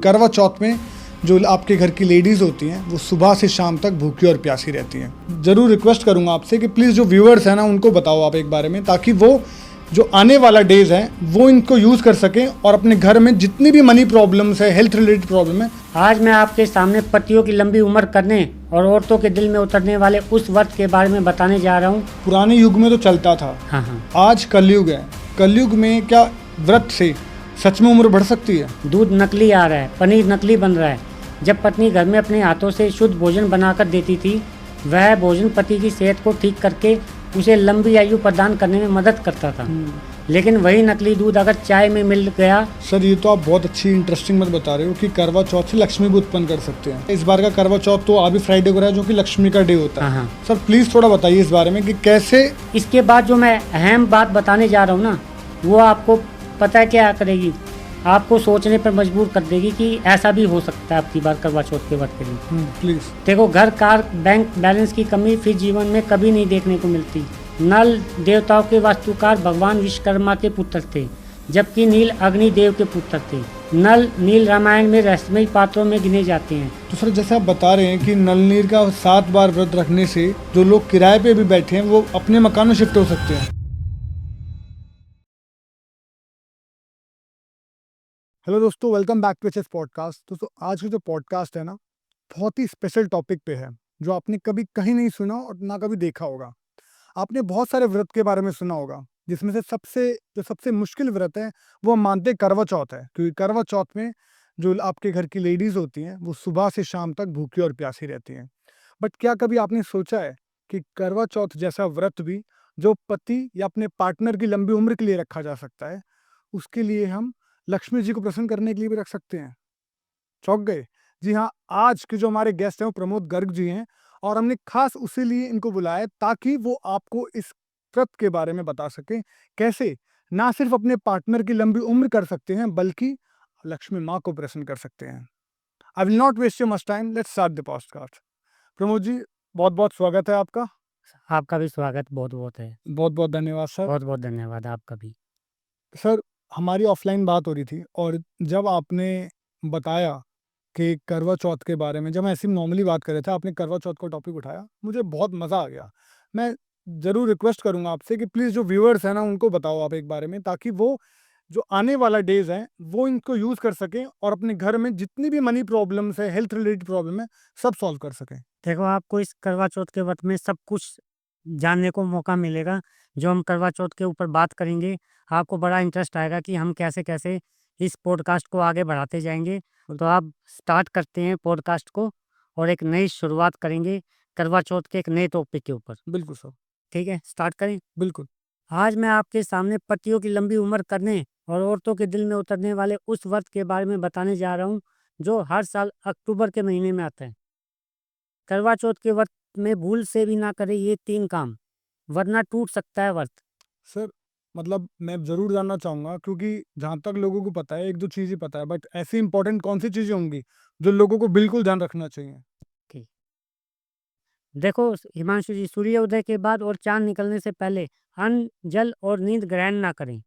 करवा चौथ में जो आपके घर की लेडीज़ होती हैं वो सुबह से शाम तक भूखी और प्यासी रहती हैं। ज़रूर रिक्वेस्ट करूंगा आपसे कि प्लीज़ जो व्यूअर्स हैं ना उनको बताओ आप एक बारे में, ताकि वो जो आने वाला डेज़ है वो इनको यूज़ कर सकें और अपने घर में जितनी भी मनी प्रॉब्लम्स है, हेल्थ रिलेटेड प्रॉब्लम है। आज मैं आपके सामने पतियों की लंबी उम्र करने और औरतों के दिल में उतरने वाले उस व्रत के बारे में बताने जा रहा हूँ। पुराने युग में तो चलता था, हाँ, आज कलयुग है। कलयुग में क्या व्रत से सच में उम्र बढ़ सकती है? दूध नकली आ रहा है, पनीर नकली बन रहा है। जब पत्नी घर में अपने हाथों से शुद्ध भोजन बनाकर देती थी, वह भोजन पति की सेहत को ठीक करके उसे लंबी आयु प्रदान करने में मदद करता था। लेकिन वही नकली दूध अगर चाय में मिल गया। सर ये तो आप बहुत अच्छी इंटरेस्टिंग बात बता रहे हो कि करवा चौथ से लक्ष्मी भी उत्पन्न कर सकते हैं। इस बार का करवा चौथ तो अभी फ्राइडे को रहा है, जो कि लक्ष्मी का डे होता है। हाँ। सर प्लीज थोड़ा बताइए इस बारे में कि कैसे। इसके बाद जो मैं अहम बात बताने जा रहा हूँ ना, वो आपको पता है क्या करेगी, आपको सोचने पर मजबूर कर देगी कि ऐसा भी हो सकता है आपकी बार करवा चौथ के व्रत के दिन। प्लीज देखो, घर कार बैंक बैलेंस की कमी फिर जीवन में कभी नहीं देखने को मिलती। नल देवताओं के वास्तुकार भगवान विश्वकर्मा के पुत्र थे, जबकि नील अग्निदेव के पुत्र थे। नल नील रामायण में रहस्यमयी पात्रों में गिने जाते हैं। तो सर जैसे आप बता रहे हैं कि नलनीर का 7 बार व्रत रखने से जो लोग किराए पे भी बैठे हैं वो अपने मकान में शिफ्ट हो सकते हैं। हेलो दोस्तों, welcome back to HS podcast. दोस्तों आज का जो पॉडकास्ट है ना, बहुत ही स्पेशल टॉपिक पे है, जो आपने कभी कहीं नहीं सुना और ना कभी देखा होगा। आपने बहुत सारे व्रत के बारे में सुना होगा, जिसमें से सबसे मुश्किल व्रत है वो हम मानते हैं करवा चौथ है, क्योंकि करवा चौथ में जो आपके घर की लेडीज होती हैं वो सुबह से शाम तक भूखी और प्यासी रहती हैं। बट क्या कभी आपने सोचा है कि करवा चौथ जैसा व्रत भी जो पति या अपने पार्टनर की लंबी उम्र के लिए रखा जा सकता है, उसके लिए हम लक्ष्मी जी को प्रसन्न करने के लिए भी रख सकते हैं? चौंक गए? जी हाँ, आज के जो हमारे गेस्ट हैं वो प्रमोद गर्ग जी हैं, और हमने खास उसी लिए इनको बुलाया ताकि वो आपको इस व्रत के बारे में बता सकें, कैसे ना सिर्फ अपने पार्टनर की लंबी उम्र कर सकते हैं बल्कि लक्ष्मी माँ को प्रसन्न कर सकते हैं। I will not waste your much time, let's start the podcast. Pramod ji, बहुत बहुत स्वागत है आपका। आपका भी स्वागत बहुत बहुत है। बहुत बहुत धन्यवाद सर। बहुत बहुत धन्यवाद आपका भी। सर हमारी ऑफलाइन बात हो रही थी, और जब आपने बताया कि करवा चौथ के बारे में, जब हम ऐसे नॉर्मली बात कर रहे थे, आपने करवा चौथ का टॉपिक उठाया, मुझे बहुत मज़ा आ गया। मैं ज़रूर रिक्वेस्ट करूंगा आपसे कि प्लीज़ जो व्यूअर्स हैं ना उनको बताओ आप एक बारे में, ताकि वो जो आने वाला डेज़ हैं वो इनको यूज़ कर सकें और अपने घर में जितनी भी मनी प्रॉब्लम्स है, हेल्थ रिलेटेड प्रॉब्लम है, सब सॉल्व कर सकें। देखो, आपको इस करवा चौथ के व्रत में सब कुछ जानने को मौका मिलेगा। जो हम करवा चौथ के ऊपर बात करेंगे, आपको बड़ा इंटरेस्ट आएगा कि हम कैसे-कैसे इस पॉडकास्ट को आगे बढ़ाते जाएँगे। तो आप स्टार्ट करते हैं पॉडकास्ट को, और एक नई शुरुआत करेंगे करवा चौथ के एक नए टॉपिक के ऊपर। बिल्कुल सर। ठीक है, स्टार्ट करें? बिल्कुल। आज मैं आपके सामने पतियों की लंबी उम्र करने और औरतों के दिल में उतरने वाले उस व्रत के बारे में बताने जा रहा हूँ, जो हर साल अक्टूबर के महीने में आता है। करवा चौथ के व्रत में भूल से भी ना करें ये 3 काम, वरना टूट सकता है व्रत। सर मतलब मैं ज़रूर जानना चाहूँगा, क्योंकि जहाँ तक लोगों को पता है 1-2 चीज़ ही पता है, बट ऐसी इंपॉर्टेंट कौन सी चीज़ें होंगी जो लोगों को बिल्कुल ध्यान रखना चाहिए? ठीक। देखो हिमांशु जी, सूर्योदय के बाद और चाँद निकलने से पहले अन्न, जल और नींद ग्रहण ना करें।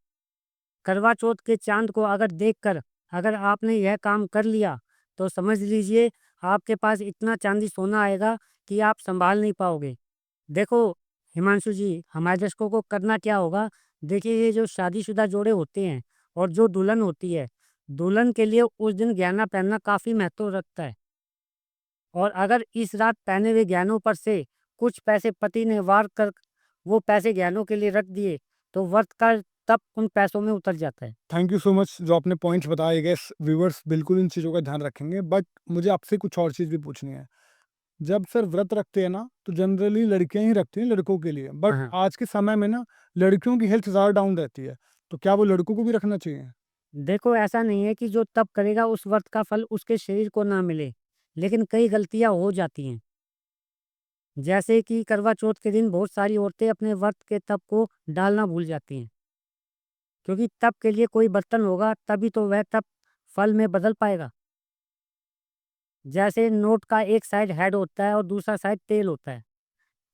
करवा चौथ के चाँद को अगर देखकर अगर आपने यह काम कर लिया, तो समझ लीजिए आपके पास इतना चांदी सोना आएगा कि आप सँभाल नहीं पाओगे। देखो हिमांशु जी, हमारे दर्शकों को करना क्या होगा, देखिए ये जो शादीशुदा जोड़े होते हैं और जो दुल्हन होती है, दुल्हन के लिए उस दिन गहना पहनना काफ़ी महत्व रखता है। और अगर इस रात पहने हुए गहनों पर से कुछ पैसे पति ने वार कर वो पैसे गहनों के लिए रख दिए, तो व्रत का तप उन पैसों में उतर जाता है। थैंक यू सो मच जो आपने पॉइंट्स बताए। गेस व्यूअर्स बिल्कुल इन चीज़ों का ध्यान रखेंगे, बट मुझे आपसे कुछ और चीज़ भी पूछनी है। जब सर व्रत रखते हैं ना, तो जनरली लड़कियां ही रखती हैं लड़कों के लिए, बट हाँ, हाँ। आज के समय में ना लड़कियों की हेल्थ ज़्यादा डाउन रहती है, तो क्या वो लड़कों को भी रखना चाहिए? देखो, ऐसा नहीं है कि जो तप करेगा उस व्रत का फल उसके शरीर को ना मिले, लेकिन कई गलतियाँ हो जाती हैं। जैसे कि करवा चौथ के दिन बहुत सारी औरतें अपने व्रत के तप को डालना भूल जाती हैं, क्योंकि तप के लिए कोई बर्तन होगा तभी तो वह तप फल में बदल पाएगा। जैसे नोट का एक साइड हेड होता है और दूसरा साइड टेल होता है,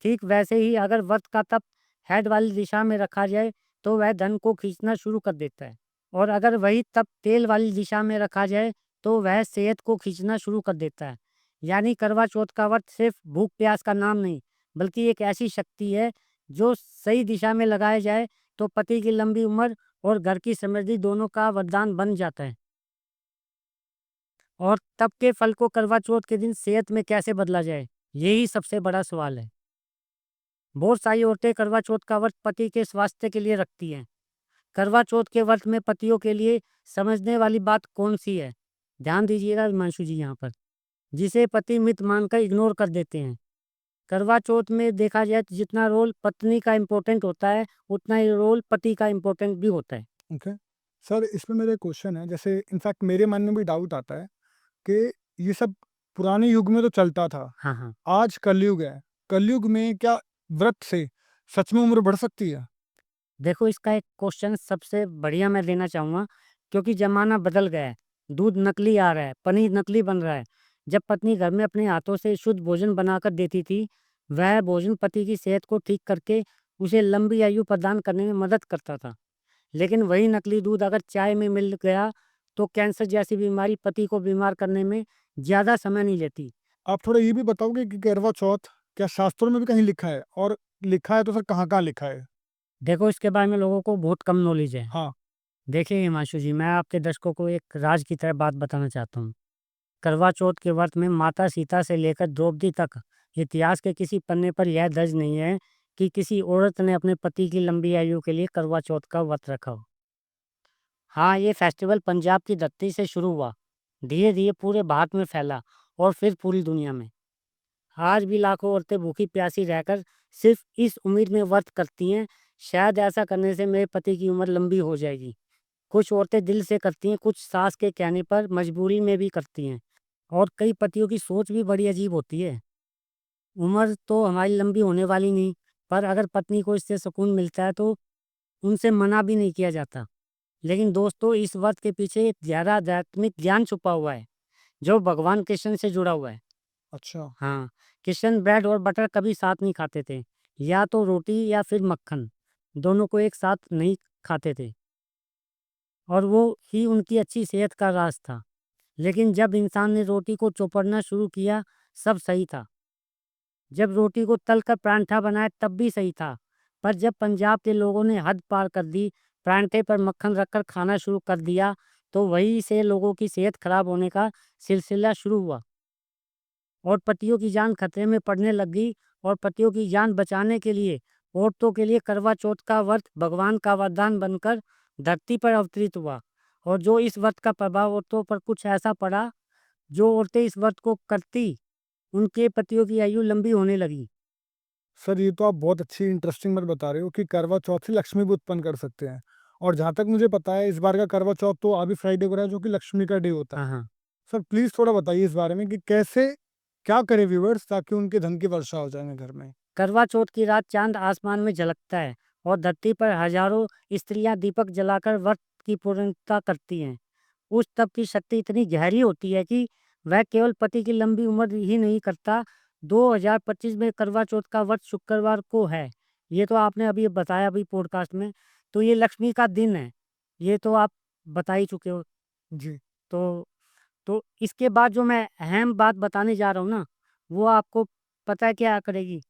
ठीक वैसे ही अगर व्रत का तप हेड वाली दिशा में रखा जाए, तो वह धन को खींचना शुरू कर देता है, और अगर वही तप टेल वाली दिशा में रखा जाए, तो वह सेहत को खींचना शुरू कर देता है। यानी करवा चौथ का व्रत सिर्फ भूख प्यास का नाम नहीं, बल्कि एक ऐसी शक्ति है जो सही दिशा में लगाया जाए तो पति की लंबी उम्र और घर की समृद्धि दोनों का वरदान बन जाता है। और तब के फल को करवा चौथ के दिन सेहत में कैसे बदला जाए, यही सबसे बड़ा सवाल है। बहुत सारी औरतें करवा चौथ का व्रत पति के स्वास्थ्य के लिए रखती हैं। करवा चौथ के व्रत में पतियों के लिए समझने वाली बात कौन सी है? ध्यान दीजिएगा हिमांशु जी यहाँ पर, जिसे पति मित मानकर इग्नोर कर देते हैं। करवा चौथ में देखा जाए तो जितना रोल पत्नी का इम्पोर्टेंट होता है, उतना ही रोल पति का इम्पोर्टेंट भी होता है। ओके। सर, इसमें मेरा एक क्वेश्चन है, जैसे इनफैक्ट मेरे मन में भी डाउट आता है कि ये सब पुराने युग में तो चलता था, हाँ, हाँ। आज कलयुग है। कलयुग में क्या व्रत से सच में उम्र बढ़ सकती है? देखो, इसका एक क्वेश्चन सबसे बढ़िया मैं देना चाहूँगा, क्योंकि ज़माना बदल गया है। दूध नकली आ रहा है, पनीर नकली बन रहा है। जब पत्नी घर में अपने हाथों से शुद्ध भोजन बनाकर देती थी, वह भोजन पति की सेहत को ठीक करके उसे लंबी आयु प्रदान करने में मदद करता था। लेकिन वही नकली दूध अगर चाय में मिल गया, तो कैंसर जैसी बीमारी पति को बीमार करने में ज़्यादा समय नहीं लेती। आप थोड़ा ये भी बताओगे कि करवा चौथ क्या शास्त्रों में भी कहीं लिखा है, और लिखा है तो सर कहाँ-कहाँ लिखा है? देखो, इसके बारे में लोगों को बहुत कम नॉलेज है। हाँ। देखिए हिमांशु जी, मैं आपके दर्शकों को एक राज की तरह बात बताना चाहता हूँ। करवा चौथ के व्रत में माता सीता से लेकर द्रौपदी तक इतिहास के किसी पन्ने पर यह दर्ज नहीं है कि किसी औरत ने अपने पति की लंबी आयु के लिए करवा चौथ का व्रत रखा हो। हाँ, ये फेस्टिवल पंजाब की धरती से शुरू हुआ, धीरे-धीरे पूरे भारत में फैला और फिर पूरी दुनिया में। आज भी लाखों औरतें भूखी प्यासी रहकर सिर्फ इस उम्मीद में व्रत करती हैं, शायद ऐसा करने से मेरे पति की उम्र लंबी हो जाएगी। कुछ औरतें दिल से करती हैं, कुछ सास के कहने पर मजबूरी में भी करती हैं। और कई पतियों की सोच भी बड़ी अजीब होती है। उम्र तो हमारी लंबी होने वाली नहीं, पर अगर पत्नी को इससे सुकून मिलता है तो उनसे मना भी नहीं किया जाता। लेकिन दोस्तों, इस व्रत के पीछे एक गहरा आध्यात्मिक ज्ञान छुपा हुआ है, जो भगवान कृष्ण से जुड़ा हुआ है। अच्छा। हाँ, कृष्ण ब्रेड और बटर कभी साथ नहीं खाते थे, या तो रोटी या फिर मक्खन, दोनों को एक साथ नहीं खाते थे, और वो ही उनकी अच्छी सेहत का राज था। लेकिन जब इंसान ने रोटी को चौपड़ना शुरू किया, सब सही था। जब रोटी को तलकर परांठा बनाया, तब भी सही था। पर जब पंजाब के लोगों ने हद पार कर दी, परांठे पर मक्खन रखकर खाना शुरू कर दिया, तो वहीं से लोगों की सेहत खराब होने का सिलसिला शुरू हुआ और पतियों की जान खतरे में पड़ने लग गई। और पतियों की जान बचाने के लिए औरतों के लिए करवा चौथ का व्रत भगवान का वरदान बनकर धरती पर अवतरित हुआ। और जो इस व्रत का प्रभाव औरतों पर कुछ ऐसा पड़ा, जो औरतें इस व्रत को करती, उनके पतियों की आयु लंबी होने लगी। सर, ये तो आप बहुत अच्छी इंटरेस्टिंग बात बता रहे हो कि करवा चौथ से लक्ष्मी भी उत्पन्न कर सकते हैं। और जहाँ तक मुझे पता है, इस बार का करवा चौथ तो अभी फ्राइडे को रहा है, जो कि लक्ष्मी का डे होता हाँ, है। हाँ। सर, प्लीज़ थोड़ा बताइए इस बारे में कि कैसे क्या करें व्यूअर्स, ताकि उनके धन की वर्षा हो जाए घर में? करवा चौथ की रात चांद आसमान में झलकता है और धरती पर हजारों स्त्रियां दीपक जलाकर व्रत की पूर्णता करती हैं। उस तप की शक्ति इतनी गहरी होती है कि वह केवल पति की लंबी उम्र ही नहीं करता। 2025 में करवा चौथ का व्रत शुक्रवार को है। ये तो आपने अभी बताया अभी पॉडकास्ट में। तो ये लक्ष्मी का दिन है। ये तो आप बता ही चुके हो। जी। तो तो इसके बाद जो मैं अहम बात बताने जा रहा हूँ ना, वो आपको पता है क्या करेगी?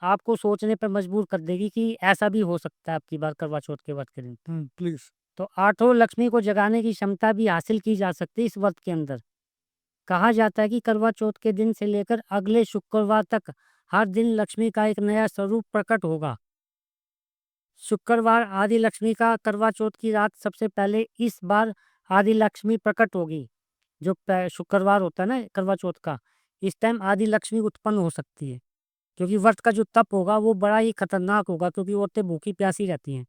आपको सोचने पर मजबूर कर देगी कि ऐसा भी हो सकता है आपकी बार करवा चौथ के व्रत के दिन। प्लीज़। तो आठों लक्ष्मी को जगाने की क्षमता भी हासिल की जा सकती है इस व्रत के अंदर। कहा जाता है कि करवा चौथ के दिन से लेकर अगले शुक्रवार तक हर दिन लक्ष्मी का एक नया स्वरूप प्रकट होगा। शुक्रवार आदि लक्ष्मी का करवा चौथ की रात सबसे पहले इस बार आदि लक्ष्मी प्रकट होगी। जो शुक्रवार होता है ना करवा चौथ का, इस टाइम आदि लक्ष्मी उत्पन्न हो सकती है, क्योंकि व्रत का जो तप होगा वो बड़ा ही खतरनाक होगा, क्योंकि औरतें भूखी प्यासी रहती हैं।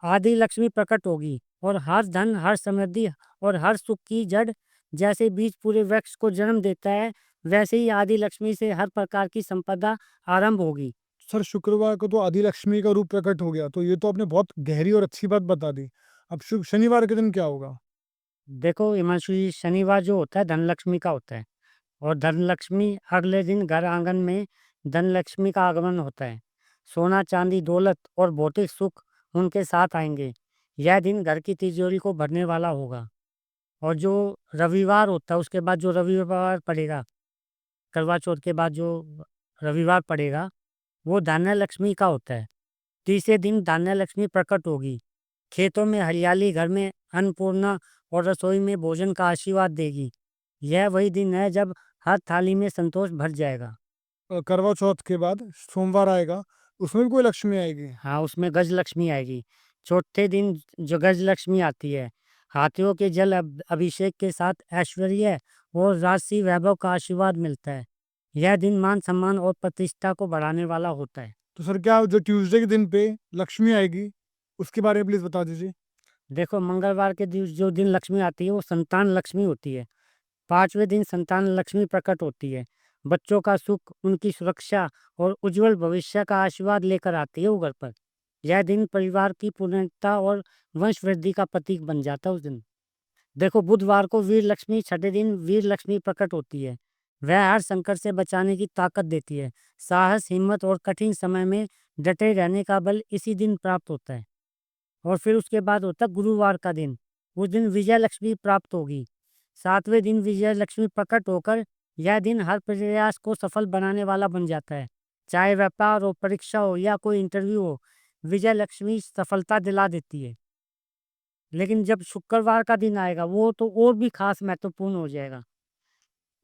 आदि लक्ष्मी प्रकट होगी और हर धन, हर समृद्धि और हर सुख की जड़, जैसे बीज पूरे वृक्ष को जन्म देता है, वैसे ही आदि लक्ष्मी से हर प्रकार की संपदा आरंभ होगी। सर, शुक्रवार को तो आदि लक्ष्मी का रूप प्रकट हो गया, तो ये तो आपने बहुत गहरी और अच्छी बात बता दी। अब शनिवार के दिन क्या होगा? देखो हिमांशु जी, शनिवार जो होता है धनलक्ष्मी का होता है, और धनलक्ष्मी अगले दिन घर आंगन में धनलक्ष्मी का आगमन होता है। सोना चांदी दौलत और भौतिक सुख उनके साथ आएंगे। यह दिन घर की तिजोरी को भरने वाला होगा। और जो रविवार होता है उसके बाद जो रविवार पड़ेगा, करवा चौथ के बाद जो रविवार पड़ेगा, वो धान्य लक्ष्मी का होता है। तीसरे दिन धान्य लक्ष्मी प्रकट होगी। खेतों में हरियाली, घर में अन्नपूर्णा और रसोई में भोजन का आशीर्वाद देगी। यह वही दिन है जब हर थाली में संतोष भर जाएगा। करवा चौथ के बाद सोमवार आएगा, उसमें भी कोई लक्ष्मी आएगी? हाँ, उसमें गज लक्ष्मी आएगी। चौथे दिन जो गज लक्ष्मी आती है, हाथियों के जल अभिषेक के साथ ऐश्वर्य और राजसी वैभव का आशीर्वाद मिलता है। यह दिन मान सम्मान और प्रतिष्ठा को बढ़ाने वाला होता है। तो सर क्या जो ट्यूसडे के दिन पे लक्ष्मी आएगी, उसके बारे में प्लीज़ बता दीजिए। देखो, मंगलवार के जो दिन लक्ष्मी आती है वो संतान लक्ष्मी होती है। 5वें दिन संतान लक्ष्मी प्रकट होती है। बच्चों का सुख, उनकी सुरक्षा और उज्जवल भविष्य का आशीर्वाद लेकर आती है वो घर पर। यह दिन परिवार की पूर्णता और वंश वृद्धि का प्रतीक बन जाता है उस दिन। देखो, बुधवार को वीर लक्ष्मी, छठे दिन वीर लक्ष्मी प्रकट होती है। वह हर संकट से बचाने की ताकत देती है। साहस, हिम्मत और कठिन समय में डटे रहने का बल इसी दिन प्राप्त होता है। और फिर उसके बाद होता है गुरुवार का दिन। उस दिन विजय लक्ष्मी प्राप्त होगी। 7वें दिन विजय लक्ष्मी प्रकट होकर यह दिन हर प्रयास को सफल बनाने वाला बन जाता है। चाहे व्यापार हो, परीक्षा हो या कोई इंटरव्यू हो, विजय लक्ष्मी सफलता दिला देती है। लेकिन जब शुक्रवार का दिन आएगा वो तो और भी खास महत्वपूर्ण हो जाएगा।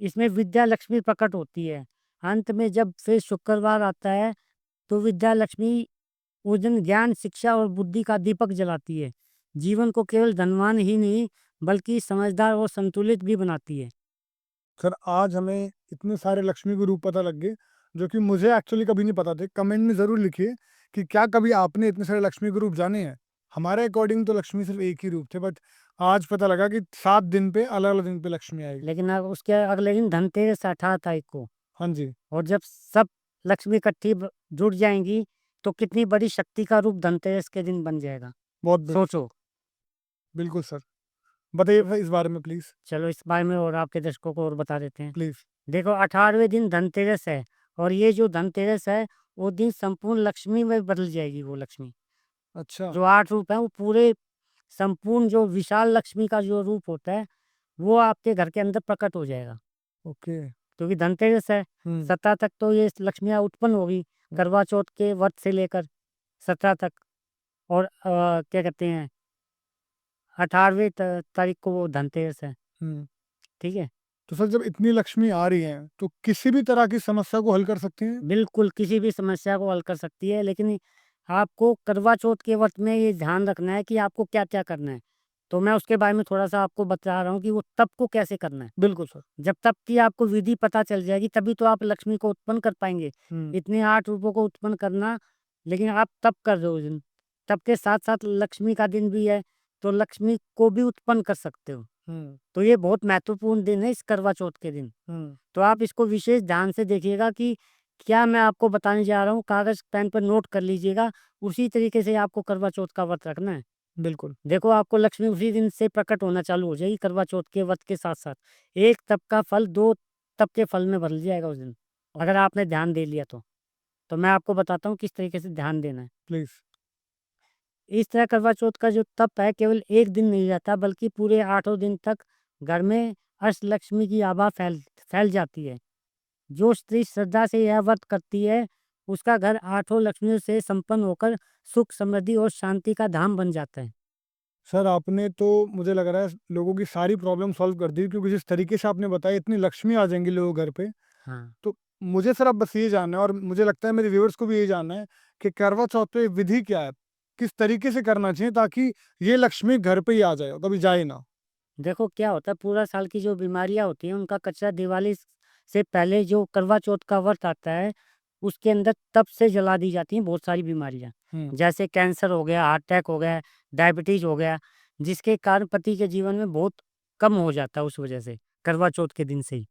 इसमें विद्या लक्ष्मी प्रकट होती है। अंत में जब फिर शुक्रवार आता है तो विद्या लक्ष्मी उस दिन ज्ञान, शिक्षा और बुद्धि का दीपक जलाती है। जीवन को केवल धनवान ही नहीं बल्कि समझदार और संतुलित भी बनाती है। सर आज हमें इतने सारे लक्ष्मी के रूप पता लग गए, जो कि मुझे एक्चुअली कभी नहीं पता थे। कमेंट में ज़रूर लिखिए कि क्या कभी आपने इतने सारे लक्ष्मी के रूप जाने हैं? हमारे अकॉर्डिंग तो लक्ष्मी सिर्फ़ एक ही रूप थे, बट आज पता लगा कि 7 दिन पे अलग-अलग दिन पे लक्ष्मी आएगी। लेकिन अब उसके अगले दिन धनतेरस 18 तारीख को, हाँ जी, और जब सब लक्ष्मी इकट्ठी जुट जाएंगी तो कितनी बड़ी शक्ति का रूप धनतेरस के दिन बन जाएगा। बहुत सोचो। बिल्कुल सर। बताइए फिर इस बारे में प्लीज़, चलो, इस बारे में और आपके दर्शकों को और बता देते हैं। प्लीज़। देखो, 18वें दिन धनतेरस है और ये जो धनतेरस है वो दिन संपूर्ण लक्ष्मी में बदल जाएगी। वो लक्ष्मी अच्छा, जो 8 रूप है वो पूरे संपूर्ण जो विशाल लक्ष्मी का जो रूप होता है वो आपके घर के अंदर प्रकट हो जाएगा। ओके। क्योंकि धनतेरस है, हुँ, 17 तक तो ये लक्ष्मियाँ उत्पन्न होगी, हुँ, करवा चौथ के व्रत से लेकर 17 तक। और क्या कहते हैं, 18वीं तारीख को वो धनतेरस है। हुँ। ठीक है। तो सर जब इतनी लक्ष्मी आ रही हैं, तो किसी भी तरह की समस्या को हल कर सकती हैं? बिल्कुल, किसी भी समस्या को हल कर सकती है, लेकिन आपको करवा चौथ के व्रत में ये ध्यान रखना है कि आपको क्या-क्या करना है। तो मैं उसके बारे में थोड़ा-सा आपको बता रहा हूँ कि वो तप को कैसे करना है। बिल्कुल सर। जब तप की आपको विधि पता चल जाएगी तभी तो आप लक्ष्मी को उत्पन्न कर पाएँगे। हुँ, इतने 8 रूपों को उत्पन्न करना, लेकिन आप तप कर रहे हो उस दिन। तप के साथ-साथ लक्ष्मी का दिन भी है, तो लक्ष्मी को भी उत्पन्न कर सकते हो। हुँ, तो ये बहुत महत्वपूर्ण दिन है इस करवा चौथ के दिन। हुँ। तो आप इसको विशेष ध्यान से देखिएगा कि क्या मैं आपको बताने जा रहा हूँ, कागज़ पेन पर नोट कर लीजिएगा, उसी तरीके से आपको करवा चौथ का व्रत रखना है। बिल्कुल। देखो, आपको लक्ष्मी उसी दिन से प्रकट होना चालू हो जाएगी करवा चौथ के व्रत के साथ-साथ। 1 तप का फल 2 तप के फल में बदल जाएगा उस दिन, अगर आपने ध्यान दे लिया तो। तो मैं आपको बताता हूँ किस तरीके से ध्यान देना है। प्लीज़। इस तरह करवा चौथ का जो तप है केवल 1 दिन नहीं रहता बल्कि पूरे 8 दिन तक घर में अष्टलक्ष्मी की आभा फैल फैल जाती है। जो स्त्री श्रद्धा से यह व्रत करती है, उसका घर 8 लक्ष्मियों से संपन्न होकर सुख, समृद्धि और शांति का धाम बन जाता है। सर आपने तो मुझे लग रहा है लोगों की सारी प्रॉब्लम सॉल्व कर दी, क्योंकि जिस तरीके से आपने बताया इतनी लक्ष्मी आ जाएँगी लोगों के घर पे। हाँ। तो मुझे सर अब बस ये जानना है, और मुझे लगता है मेरे व्यूअर्स को भी यही जानना है कि करवा चौथ पे विधि क्या है? किस तरीके से करना चाहिए ताकि ये लक्ष्मी घर पे ही आ जाए और कभी जाए ना? देखो, क्या होता है, पूरा साल की जो बीमारियाँ होती हैं उनका कचरा दिवाली से पहले जो करवा चौथ का व्रत आता है, उसके अंदर तप से जला दी जाती हैं बहुत सारी बीमारियाँ। हुँ, जैसे कैंसर हो गया, हार्ट अटैक हो गया, डायबिटीज़ हो गया, जिसके कारण पति के जीवन में बहुत कम हो जाता है उस वजह से, करवा चौथ के दिन से ही।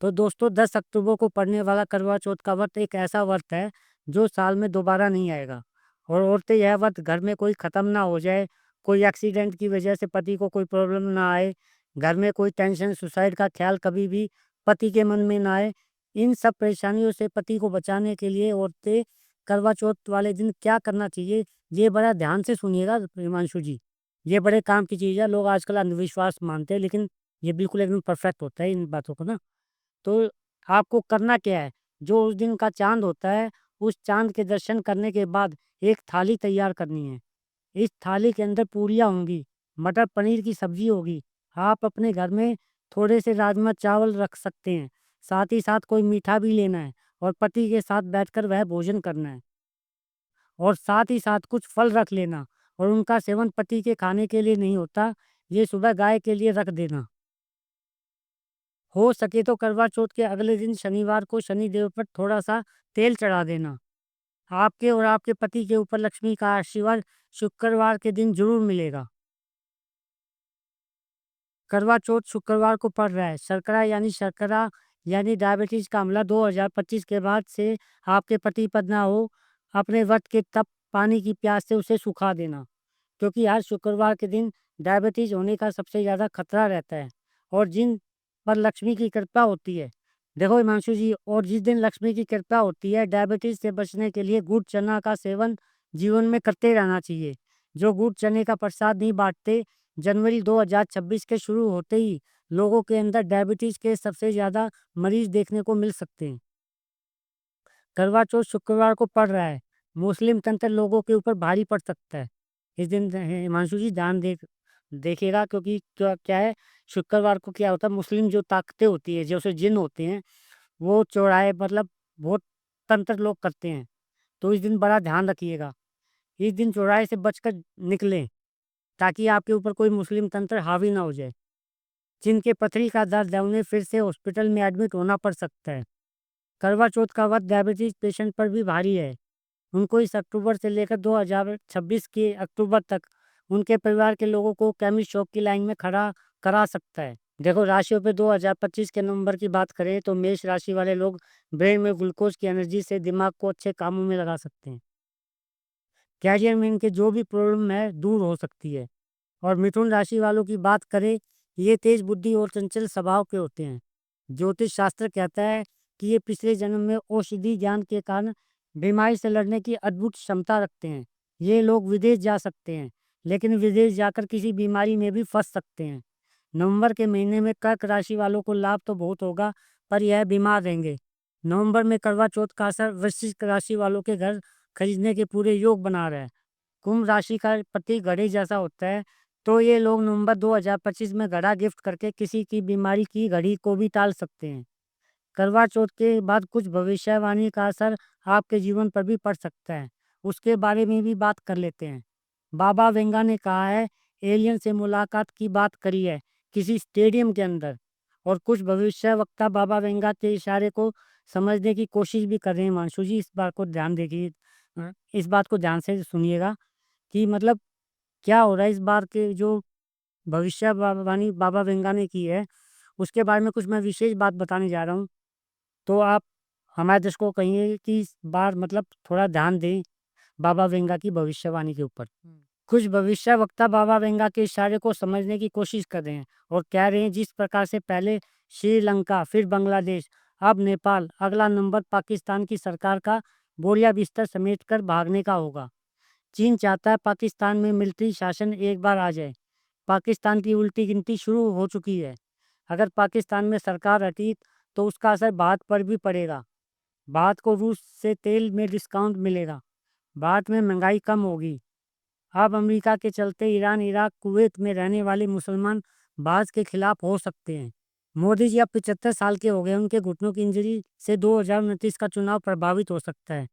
तो दोस्तों, 10 अक्टूबर को पड़ने वाला करवा चौथ का व्रत एक ऐसा व्रत है जो साल में दोबारा नहीं आएगा। और औरतें यह व्रत घर में कोई ख़त्म ना हो जाए, कोई एक्सीडेंट की वजह से पति को कोई प्रॉब्लम ना आए, घर में कोई टेंशन, सुसाइड का ख्याल कभी भी पति के मन में ना आए। इन सब परेशानियों से पति को बचाने के लिए औरतें करवा चौथ वाले दिन क्या करना चाहिए, ये बड़ा ध्यान से सुनिएगा हिमांशु जी। ये बड़े काम की चीज़ है, लोग आजकल अंधविश्वास मानते हैं, लेकिन ये बिल्कुल एकदम परफेक्ट होता है इन बातों को ना। तो आपको करना क्या है, जो उस दिन का चाँद होता है, उस चाँद के दर्शन करने के बाद एक थाली तैयार करनी है। इस थाली के अंदर पूरियाँ होंगी, मटर पनीर की सब्ज़ी होगी। आप अपने घर में थोड़े से राजमा चावल रख सकते हैं, साथ ही साथ कोई मीठा भी लेना है और पति के साथ बैठकर वह भोजन करना है। और साथ ही साथ कुछ फल रख लेना, और उनका सेवन पति के खाने के लिए नहीं होता, ये सुबह गाय के लिए रख देना। हो सके तो करवा चौथ के अगले दिन शनिवार को शनिदेव पर थोड़ा-सा तेल चढ़ा देना। आपके और आपके पति के ऊपर लक्ष्मी का आशीर्वाद शुक्रवार के दिन ज़रूर मिलेगा। करवा चौथ शुक्रवार को पड़ रहा है। शर्करा यानी डायबिटीज़ का हमला 2025 के बाद से आपके पति पर ना हो, अपने व्रत के तप पानी की प्यास से उसे सुखा देना। क्योंकि हर शुक्रवार के दिन डायबिटीज़ होने का सबसे ज़्यादा खतरा रहता है, और जिन पर लक्ष्मी की कृपा होती है, देखो हिमांशु जी, और जिस दिन लक्ष्मी की कृपा होती है, डायबिटीज़ से बचने के लिए गुड़ चना का सेवन जीवन में करते रहना चाहिए। जो गुड़ चने का प्रसाद नहीं बाँटते, जनवरी 2026 के शुरू होते ही लोगों के अंदर डायबिटीज़ के सबसे ज़्यादा मरीज़ देखने को मिल सकते हैं। करवा चौथ शुक्रवार को पड़ रहा है, मुस्लिम तंत्र लोगों के ऊपर भारी पड़ सकता है। इस दिन हिमांशु जी ध्यान देखिएगा, क्योंकि क्या क्या है, शुक्रवार को क्या होता है, मुस्लिम जो ताकतें होती है, जैसे जिन होते हैं, वो चौराहे मतलब बहुत तंत्र लोग करते हैं। तो इस दिन बड़ा ध्यान रखिएगा। इस दिन चौराहे से बचकर निकलें, ताकि आपके ऊपर कोई मुस्लिम तंत्र हावी ना हो जाए। जिनके पथरी का दर्द है, उन्हें फिर से हॉस्पिटल में एडमिट होना पड़ सकता है। करवा चौथ का व्रत डायबिटीज़ पेशेंट पर भी भारी है। उनको इस अक्टूबर से लेकर 2026 के अक्टूबर तक उनके परिवार के लोगों को केमिस्ट शॉप की लाइन में खड़ा करा सकता है। देखो राशियों पे 2025 के नवंबर की बात करें तो मेष राशि वाले लोग ब्रेन में ग्लूकोज की एनर्जी से दिमाग को अच्छे कामों में लगा सकते हैं। कैरियर में इनके जो भी प्रॉब्लम है दूर हो सकती है। और मिथुन राशि वालों की बात करें, ये तेज बुद्धि और चंचल स्वभाव के होते हैं। ज्योतिष शास्त्र कहता है कि ये पिछले जन्म में औषधि ज्ञान के कारण बीमारी से लड़ने की अद्भुत क्षमता रखते हैं। ये लोग विदेश जा सकते हैं, लेकिन विदेश जाकर किसी बीमारी में भी फंस सकते हैं। नवंबर के महीने में कर्क राशि वालों को लाभ तो बहुत होगा, पर यह बीमार रहेंगे। नवंबर में करवा चौथ का असर वृश्चिक राशि वालों के घर खरीदने के पूरे योग बना रहा है। कुंभ राशि का प्रतीक घड़े जैसा होता है, तो ये लोग नवंबर 2025 में घड़ा गिफ्ट करके किसी की बीमारी की घड़ी को भी टाल सकते हैं। करवा चौथ के बाद कुछ भविष्यवाणी का असर आपके जीवन पर भी पड़ सकता है। उसके बारे में भी बात कर लेते हैं। बाबा वेंगा ने कहा है, एलियन से मुलाकात की बात करी है किसी स्टेडियम के अंदर, और कुछ भविष्यवक्ता बाबा वेंगा के इशारे को समझने की कोशिश भी कर रहे हैं। मानसू जी, इस बात को ध्यान देखिए, इस बात को ध्यान से सुनिएगा कि मतलब क्या हो रहा है। इस बार के जो भविष्यवाणी बाबा वेंगा ने की है, उसके बारे में कुछ मैं विशेष बात बताने जा रहा हूँ। तो आप हमारे दर्शकों को कहिए कि इस बार मतलब थोड़ा ध्यान दें बाबा वेंगा की भविष्यवाणी के ऊपर। कुछ भविष्यवक्ता बाबा वेंगा के इशारे को समझने की कोशिश कर रहे हैं और कह रहे हैं, जिस प्रकार से पहले श्रीलंका, फिर बांग्लादेश, अब नेपाल, अगला नंबर पाकिस्तान की सरकार का बोरिया बिस्तर समेटकर भागने का होगा। चीन चाहता है पाकिस्तान में मिलिट्री शासन एक बार आ जाए। पाकिस्तान की उल्टी गिनती शुरू हो चुकी है। अगर पाकिस्तान में सरकार हटी तो उसका असर भारत पर भी पड़ेगा। भारत को रूस से तेल में डिस्काउंट मिलेगा। भारत में महंगाई कम होगी। अब अमेरिका के चलते ईरान, इराक, कुवैत में रहने वाले मुसलमान भारत के खिलाफ हो सकते हैं। मोदी जी अब 75 साल के हो गए, उनके घुटनों की इंजरी से 2029 का चुनाव प्रभावित हो सकता है।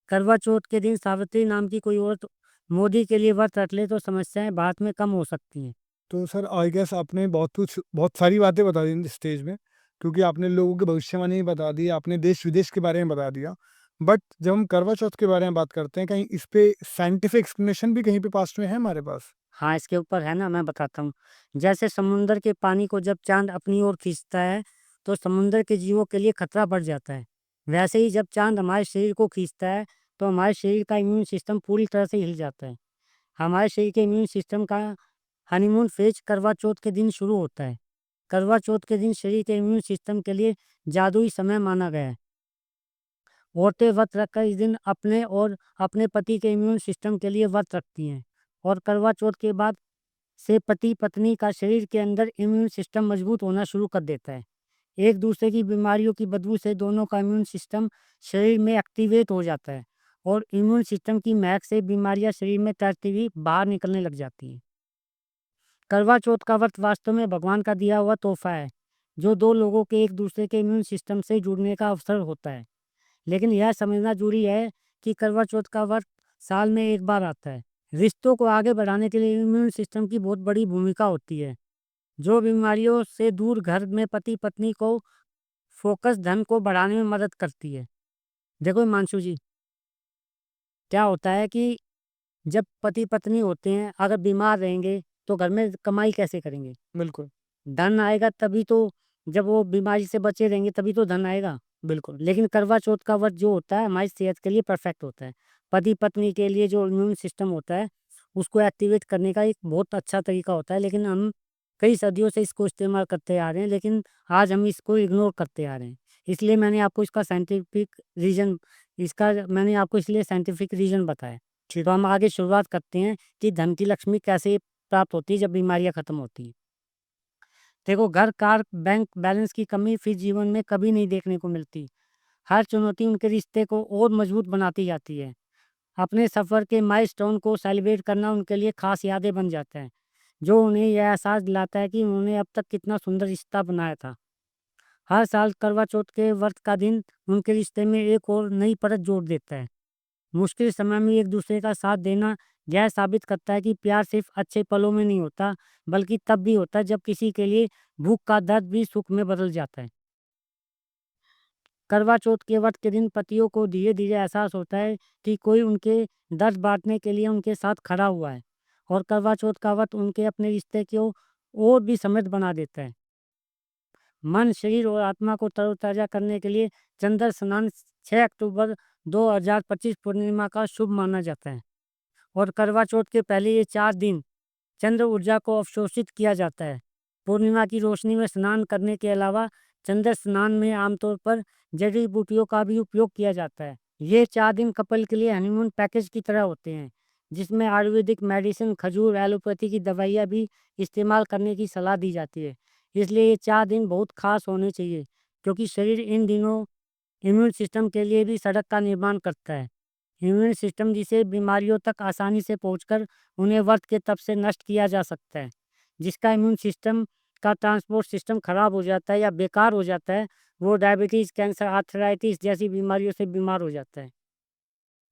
करवा चौथ के दिन सावित्री नाम की कोई औरत मोदी के लिए व्रत रख ले तो समस्याएं भारत में कम हो सकती हैं। तो सर आई गेस आपने बहुत सारी बातें बता दी इस स्टेज में, क्योंकि आपने लोगों की भविष्यवाणी भी बता दी, आपने देश-विदेश के बारे में बता दिया। बट जब हम करवा चौथ के बारे में बात करते हैं, कहीं इस पे साइंटिफिक एक्सप्लेनेशन भी कहीं पे पास्ट में है हमारे पास? हाँ, इसके ऊपर है ना, मैं बताता हूँ। जैसे समुंदर के पानी को जब चाँद अपनी ओर खींचता है, तो समुंदर के जीवों के लिए खतरा बढ़ जाता है। वैसे ही जब चाँद हमारे शरीर को खींचता है, तो हमारे शरीर का इम्यून सिस्टम पूरी तरह से हिल जाता है। हमारे शरीर के इम्यून सिस्टम का हनीमून फेज करवा चौथ के दिन शुरू होता है। करवा चौथ के दिन शरीर के इम्यून सिस्टम के लिए जादुई समय माना गया है। औरतें व्रत रखकर इस दिन अपने और अपने पति के इम्यून सिस्टम के लिए व्रत रखती हैं। और करवा चौथ के बाद से पति पत्नी का शरीर के अंदर इम्यून सिस्टम मजबूत होना शुरू कर देता है। एक दूसरे की बीमारियों की बदबू से दोनों का इम्यून सिस्टम शरीर में एक्टिवेट हो जाता है और इम्यून सिस्टम की महक से बीमारियां शरीर में तैरती हुई बाहर निकलने लग जाती हैं। करवा चौथ का व्रत वास्तव में भगवान का दिया हुआ तोहफा है, जो दो लोगों के एक दूसरे के इम्यून सिस्टम से जुड़ने का अवसर होता है। लेकिन यह समझना जरूरी है कि करवा चौथ का व्रत साल में एक बार आता है। रिश्तों को आगे बढ़ाने के लिए इम्यून सिस्टम की बहुत बड़ी भूमिका होती है, जो बीमारियों से दूर घर में पति पत्नी को फोकस धन को बढ़ाने में मदद करती है। देखो हिमांशु जी, क्या होता है कि जब पति पत्नी होते हैं अगर बीमार रहेंगे तो घर में कमाई कैसे करेंगे? बिल्कुल, धन आएगा तभी तो, जब वो बीमारी से बचे रहेंगे तभी तो धन आएगा। बिल्कुल, लेकिन करवा चौथ का व्रत जो होता है हमारी सेहत के लिए परफेक्ट होता है। पति पत्नी के लिए जो इम्यून सिस्टम होता है उसको एक्टिवेट करने का एक बहुत अच्छा तरीका होता है, लेकिन हम कई सदियों से इसको इस्तेमाल करते आ रहे हैं, लेकिन आज हम इसको इग्नोर करते आ रहे हैं। इसलिए मैंने आपको इसलिए साइंटिफिक रीजन बताया। ठीक, तो हम आगे शुरुआत करते हैं कि धन की लक्ष्मी कैसे प्राप्त होती है जब बीमारियां खत्म होती हैं। देखो, घर, कार, बैंक बैलेंस की कमी फिर जीवन में कभी नहीं देखने को मिलती। हर चुनौती उनके रिश्ते को और मजबूत बनाती जाती है। अपने सफ़र के माइलस्टोन को सेलिब्रेट करना उनके लिए खास यादें बन जाता है, जो उन्हें यह एहसास दिलाता है कि उन्होंने अब तक कितना सुंदर रिश्ता बनाया था। हर साल करवा चौथ के व्रत का दिन उनके रिश्ते में एक और नई परत जोड़ देता है। मुश्किल समय में एक दूसरे का साथ देना यह साबित करता है कि प्यार सिर्फ अच्छे पलों में नहीं होता, बल्कि तब भी होता है जब किसी के लिए भूख का दर्द भी सुख में बदल जाता है। करवा चौथ के व्रत के दिन पतियों को धीरे धीरे एहसास होता है कि कोई उनके दर्द बांटने के लिए उनके साथ खड़ा हुआ है, और करवा चौथ का व्रत उनके अपने रिश्ते को और भी समृद्ध बना देता है। मन, शरीर और आत्मा को तरोताजा करने के लिए चंद्र स्नान 6 अक्टूबर 2025 पूर्णिमा का शुभ माना जाता है, और करवा चौथ के पहले ये 4 दिन चंद्र ऊर्जा को अवशोषित किया जाता है। पूर्णिमा की रोशनी में स्नान करने के अलावा चंद्र स्नान में आमतौर पर जड़ी बूटियों का भी उपयोग किया जाता है। ये 4 दिन कपल के लिए हनीमून पैकेज की तरह होते हैं, जिसमें आयुर्वेदिक मेडिसिन, खजूर, एलोपैथी की दवाइयाँ भी इस्तेमाल करने की सलाह दी जाती है। इसलिए ये 4 दिन बहुत खास होने चाहिए, क्योंकि शरीर इन दिनों इम्यून सिस्टम के लिए भी सड़क का निर्माण करता है। इम्यून सिस्टम जिसे बीमारियों तक आसानी से पहुंचकर उन्हें व्रत के तप से नष्ट किया जा सकता है। जिसका इम्यून सिस्टम का ट्रांसपोर्ट सिस्टम खराब हो जाता है या बेकार हो जाता है, वो डायबिटीज़, कैंसर, आर्थराइटिस जैसी बीमारियों से बीमार हो जाता है।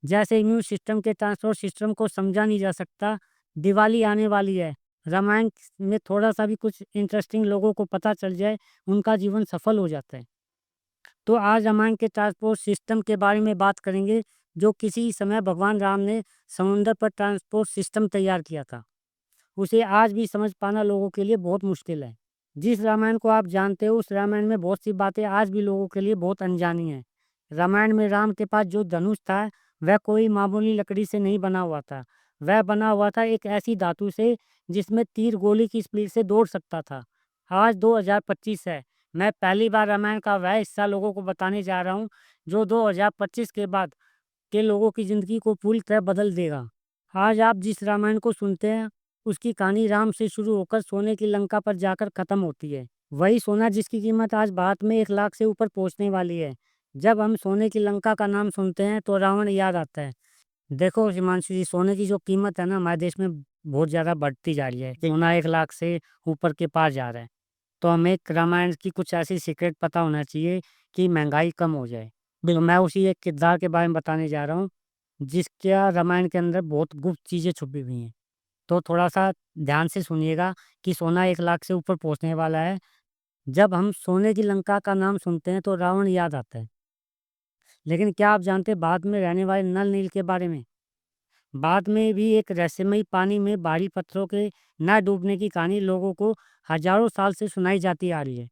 जैसे इम्यून सिस्टम के ट्रांसपोर्ट सिस्टम को समझा नहीं जा सकता। दिवाली आने वाली है, रामायण में थोड़ा सा भी कुछ इंटरेस्टिंग लोगों को पता चल जाए, उनका जीवन सफल हो जाता है। तो आज रामायण के ट्रांसपोर्ट सिस्टम के बारे में बात करेंगे, जो किसी समय भगवान राम ने समुद्र पर ट्रांसपोर्ट सिस्टम तैयार किया था। उसे आज भी समझ पाना लोगों के लिए बहुत मुश्किल है। जिस रामायण को आप जानते हो, उस रामायण में बहुत सी बातें आज भी लोगों के लिए बहुत अनजानी हैं। रामायण में राम के पास जो धनुष था, वह कोई मामूली लकड़ी से नहीं बना हुआ था। वह बना हुआ था एक ऐसी धातु से जिसमें तीर गोली की स्पीड से दौड़ सकता था। आज 2025 है। मैं पहली बार रामायण का वह हिस्सा लोगों को बताने जा रहा हूँ, जो 2025 के बाद के लोगों की ज़िंदगी को पूरी तरह बदल देगा। आज आप जिस रामायण को सुनते हैं, उसकी कहानी राम से शुरू होकर सोने की लंका पर जाकर खत्म होती है। वही सोना जिसकी कीमत आज भारत में 1 लाख से ऊपर पहुंचने वाली है। जब हम सोने की लंका का नाम सुनते हैं तो रावण याद आता है। देखो हिमांशु जी, सोने की जो कीमत है ना, हमारे देश में बहुत ज़्यादा बढ़ती जा रही है। सोना 1 लाख से ऊपर के पार जा रहा है। तो हमें एक रामायण की कुछ ऐसी सीक्रेट पता होना चाहिए कि महंगाई कम हो जाए। तो मैं उसी एक किरदार के बारे में बताने जा रहा हूँ, जिसका रामायण के अंदर बहुत गुप्त चीज़ें छुपी हुई हैं। तो थोड़ा-सा ध्यान से सुनिएगा कि सोना 1 लाख से ऊपर पहुँचने वाला है। जब हम सोने की लंका का नाम सुनते हैं तो रावण याद आता है। लेकिन क्या आप जानते हैं भारत में रहने वाले नल नील के बारे में? भारत में भी एक रहस्यमयी पानी में भारी पत्थरों के न डूबने की कहानी लोगों को हजारों साल से सुनाई जाती आ रही है।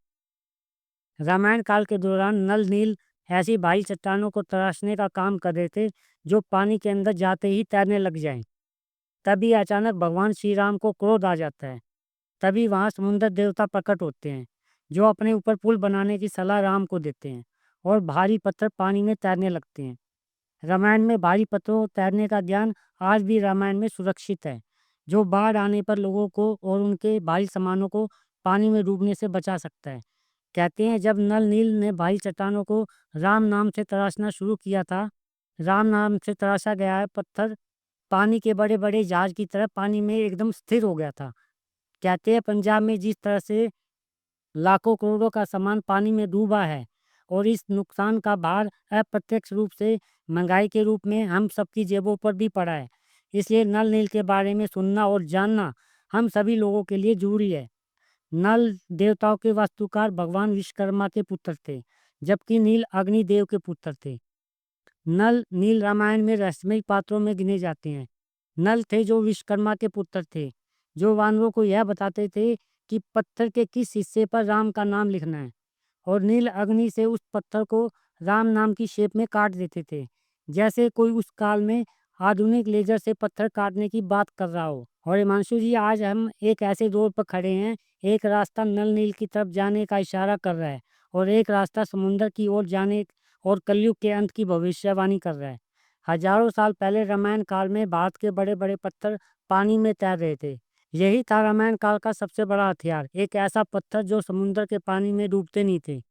रामायण काल के दौरान नल नील ऐसी भारी चट्टानों को तराशने का काम कर रहे थे, जो पानी के अंदर जाते ही तैरने लग जाएं। तभी अचानक भगवान श्री राम को क्रोध आ जाता है। तभी वहाँ समुद्र देवता प्रकट होते हैं, जो अपने ऊपर पुल बनाने की सलाह राम को देते हैं, और भारी पत्थर पानी में तैरने लगते हैं। रामायण में भारी पत्थरों तैरने का ज्ञान आज भी रामायण में सुरक्षित है। जो बाढ़ आने पर लोगों को और उनके भारी सामानों को पानी में डूबने से बचा सकता है। कहते हैं जब नल नील ने भारी चट्टानों को राम नाम से तराशना शुरू किया था, राम नाम से तराशा गया है पत्थर पानी के बड़े-बड़े जहाज की तरह पानी में एकदम स्थिर हो गया था। कहते हैं पंजाब में जिस तरह से लाखों करोड़ों का सामान पानी में डूबा है और इस नुकसान का भार अप्रत्यक्ष रूप से महंगाई के रूप में हम सबकी जेबों पर भी पड़ा है। इसलिए नल नील के बारे में सुनना और जानना हम सभी लोगों के लिए जरूरी है। नल देवताओं के वास्तुकार भगवान विश्वकर्मा के पुत्र थे, जबकि नील अग्निदेव के पुत्र थे। नल नील रामायण में रहस्यमयी पात्रों में गिने जाते हैं। नल थे जो विश्वकर्मा के पुत्र थे, जो वानरों को यह बताते थे कि पत्थर के किस हिस्से पर राम का नाम लिखना है, और नील अग्नि से उस पत्थर को राम नाम की शेप में काट देते थे, जैसे कोई उस काल में आधुनिक लेजर से पत्थर काटने की बात कर रहा हो। और हिमांशु जी, आज हम एक ऐसे दौर पर खड़े हैं, एक रास्ता नल नील की तरफ जाने का इशारा कर रहा है और एक रास्ता समुद्र की ओर जाने और कलयुग के अंत की भविष्यवाणी कर रहा है। हजारों साल पहले रामायण काल में भारत के बड़े-बड़े पत्थर पानी में तैर रहे थे। यही था रामायण काल का सबसे बड़ा हथियार, एक ऐसा पत्थर जो समुद्र के पानी में डूबते नहीं थे।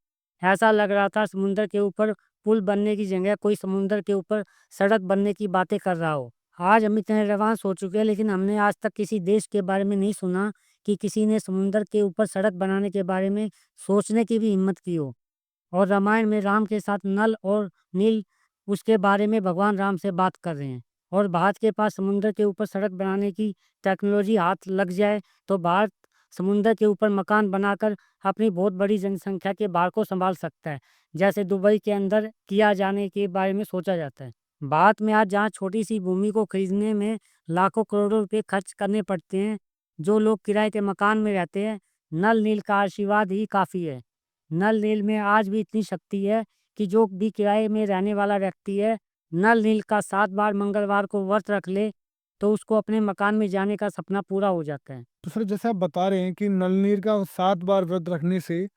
ऐसा लग रहा था समुद्र के ऊपर पुल बनने की जगह कोई समुद्र के ऊपर सड़क बनने की बातें कर रहा हो। आज हम इतने एडवांस हो चुके हैं, लेकिन हमने आज तक किसी देश के बारे में नहीं सुना कि किसी ने समुद्र के ऊपर सड़क बनाने के बारे में सोचने की भी हिम्मत की हो। और रामायण में राम के साथ नल और नील उसके बारे में भगवान राम से बात कर रहे हैं। और भारत के पास समुद्र के ऊपर सड़क बनाने की टेक्नोलॉजी हाथ लग जाए तो भारत समुद्र के ऊपर मकान बनाकर अपनी बहुत बड़ी जनसंख्या के भार को संभाल सकता है, जैसे दुबई के अंदर किया जाने के बारे में सोचा जाता है। भारत में आज जहाँ छोटी सी भूमि को खरीदने में लाखों करोड़ों रुपए खर्च करने पड़ते हैं, जो लोग किराए के मकान में रहते हैं, नल नील का आशीर्वाद ही काफ़ी है। नल नील में आज भी इतनी शक्ति है कि जो भी किराए में रहने वाला व्यक्ति है, नल नील का 7 बार मंगलवार को व्रत रख ले, तो उसको अपने मकान में जाने का सपना पूरा हो जाता है। तो सर जैसे आप बता रहे हैं कि नलनीर का 7 बार व्रत रखने से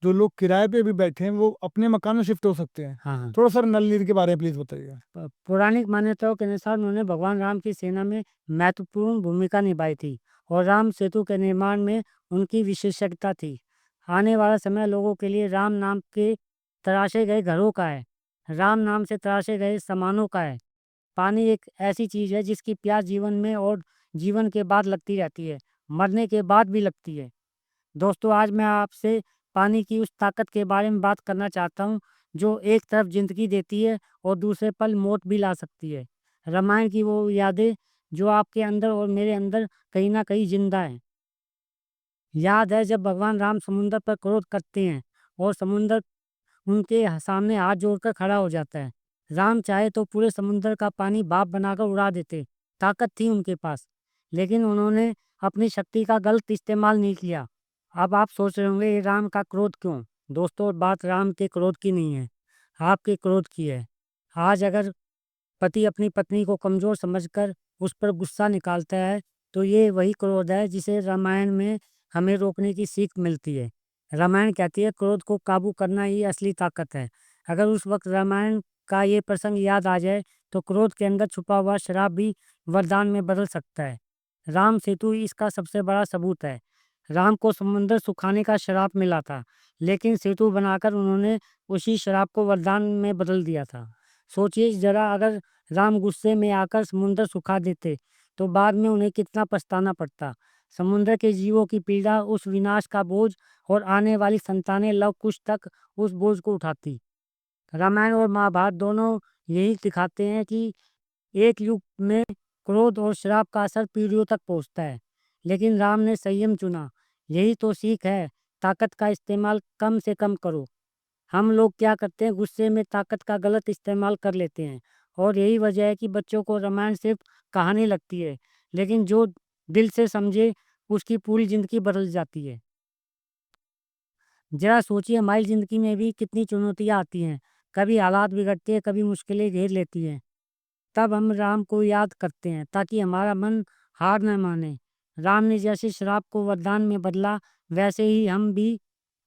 जो लोग किराए पे भी बैठे हैं वो अपने मकान में शिफ्ट हो सकते हैं। हाँ, हाँ। थोड़ा सर नलनीर के बारे में प्लीज़ बताइए? पौराणिक मान्यताओं के अनुसार उन्होंने भगवान राम की सेना में महत्वपूर्ण भूमिका निभाई थी और राम सेतु के निर्माण में उनकी विशेषज्ञता थी। आने वाला समय लोगों के लिए राम नाम के तराशे गए घरों का है, राम नाम से तराशे गए सामानों का है। पानी एक ऐसी चीज़ है जिसकी प्यास जीवन में और जीवन के बाद लगती रहती है, मरने के बाद भी लगती है। दोस्तों, आज मैं आपसे पानी की उस ताकत के बारे में बात करना चाहता हूँ, जो एक तरफ ज़िंदगी देती है और दूसरे पल मौत भी ला सकती है। रामायण की वो यादें जो आपके अंदर और मेरे अंदर कहीं न कहीं ज़िंदा हैं। याद है जब भगवान राम समुद्र पर क्रोध करते हैं और समुद्र उनके सामने हाथ जोड़कर खड़ा हो जाता है। राम चाहे तो पूरे समुद्र का पानी भाप बनाकर उड़ा देते, ताकत थी उनके पास। लेकिन उन्होंने अपनी शक्ति का गलत इस्तेमाल नहीं किया। अब आप सोच रहे होंगे ये राम का क्रोध क्यों? दोस्तों, बात राम के क्रोध की नहीं है, आपके क्रोध की है। आज अगर पति अपनी पत्नी को कमज़ोर समझकर उस पर गुस्सा निकालता है, तो ये वही क्रोध है जिसे रामायण में हमें रोकने की सीख मिलती है। रामायण कहती है क्रोध को काबू करना ही असली ताकत है। अगर उस वक़्त रामायण का ये प्रसंग याद आ जाए, तो क्रोध के अंदर छुपा हुआ श्राप भी वरदान में बदल सकता है। राम सेतु इसका सबसे बड़ा सबूत है। राम को समुद्र सुखाने का श्राप मिला था, लेकिन सेतु बनाकर उन्होंने उसी श्राप को वरदान में बदल दिया था। सोचिए ज़रा, अगर राम गुस्से में आकर समुद्र सुखा देते, तो बाद में उन्हें कितना पछताना पड़ता। समुद्र के जीवों की पीड़ा, उस विनाश का बोझ और आने वाली संतानें लव कुश तक उस बोझ को उठाती। रामायण और महाभारत दोनों यही दिखाते हैं कि एक युग में क्रोध और श्राप का असर पीढ़ियों तक पहुंचता है, लेकिन राम ने संयम चुना। यही तो सीख है, ताकत का इस्तेमाल कम से कम करो। हम लोग क्या करते हैं, गुस्से में ताकत का गलत इस्तेमाल कर लेते हैं, और यही वजह है कि बच्चों को रामायण सिर्फ कहानी लगती है, लेकिन जो दिल से समझे उसकी पूरी ज़िंदगी बदल जाती है। ज़रा सोचिए, हमारी ज़िंदगी में भी कितनी चुनौतियाँ आती हैं, कभी हालात बिगड़ते हैं, कभी मुश्किलें घेर लेती हैं। तब हम राम को याद करते हैं ताकि हमारा मन हार न माने। राम ने जैसे श्राप को वरदान में बदला, वैसे ही हम भी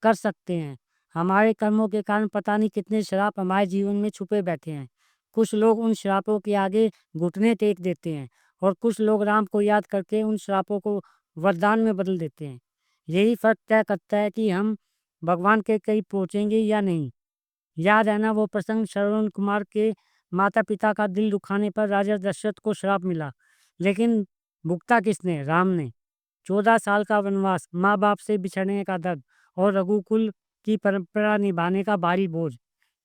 कर सकते हैं। हमारे कर्मों के कारण पता नहीं कितने श्राप हमारे जीवन में छुपे बैठे हैं। कुछ लोग उन श्रापों के आगे घुटने टेक देते हैं और कुछ लोग राम को याद करके उन श्रापों को वरदान में बदल देते हैं। यही फ़र्क तय करता है कि हम भगवान के करीब पहुँचेंगे या नहीं। याद है ना वो प्रसंग, श्रवण कुमार के माता-पिता का दिल दुखाने पर राजा दशरथ को श्राप मिला, लेकिन भुगता किसने? राम ने। 14 साल का वनवास, माँ-बाप से बिछड़ने का दर्द और रघुकुल की परंपरा निभाने का भारी बोझ।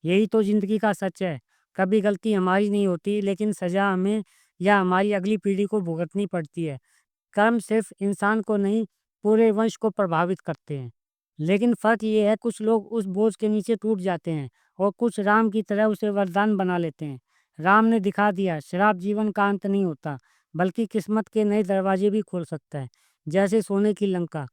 यही तो ज़िंदगी का सच है। कभी गलती हमारी नहीं होती, लेकिन सज़ा हमें या हमारी अगली पीढ़ी को भुगतनी पड़ती है। कर्म सिर्फ इंसान को नहीं, पूरे वंश को प्रभावित करते हैं। लेकिन फ़र्क ये है, कुछ लोग उस बोझ के नीचे टूट जाते हैं और कुछ राम की तरह उसे वरदान बना लेते हैं। राम ने दिखा दिया, श्राप जीवन का अंत नहीं होता, बल्कि किस्मत के नए दरवाजे भी खोल सकता है। जैसे सोने की लंका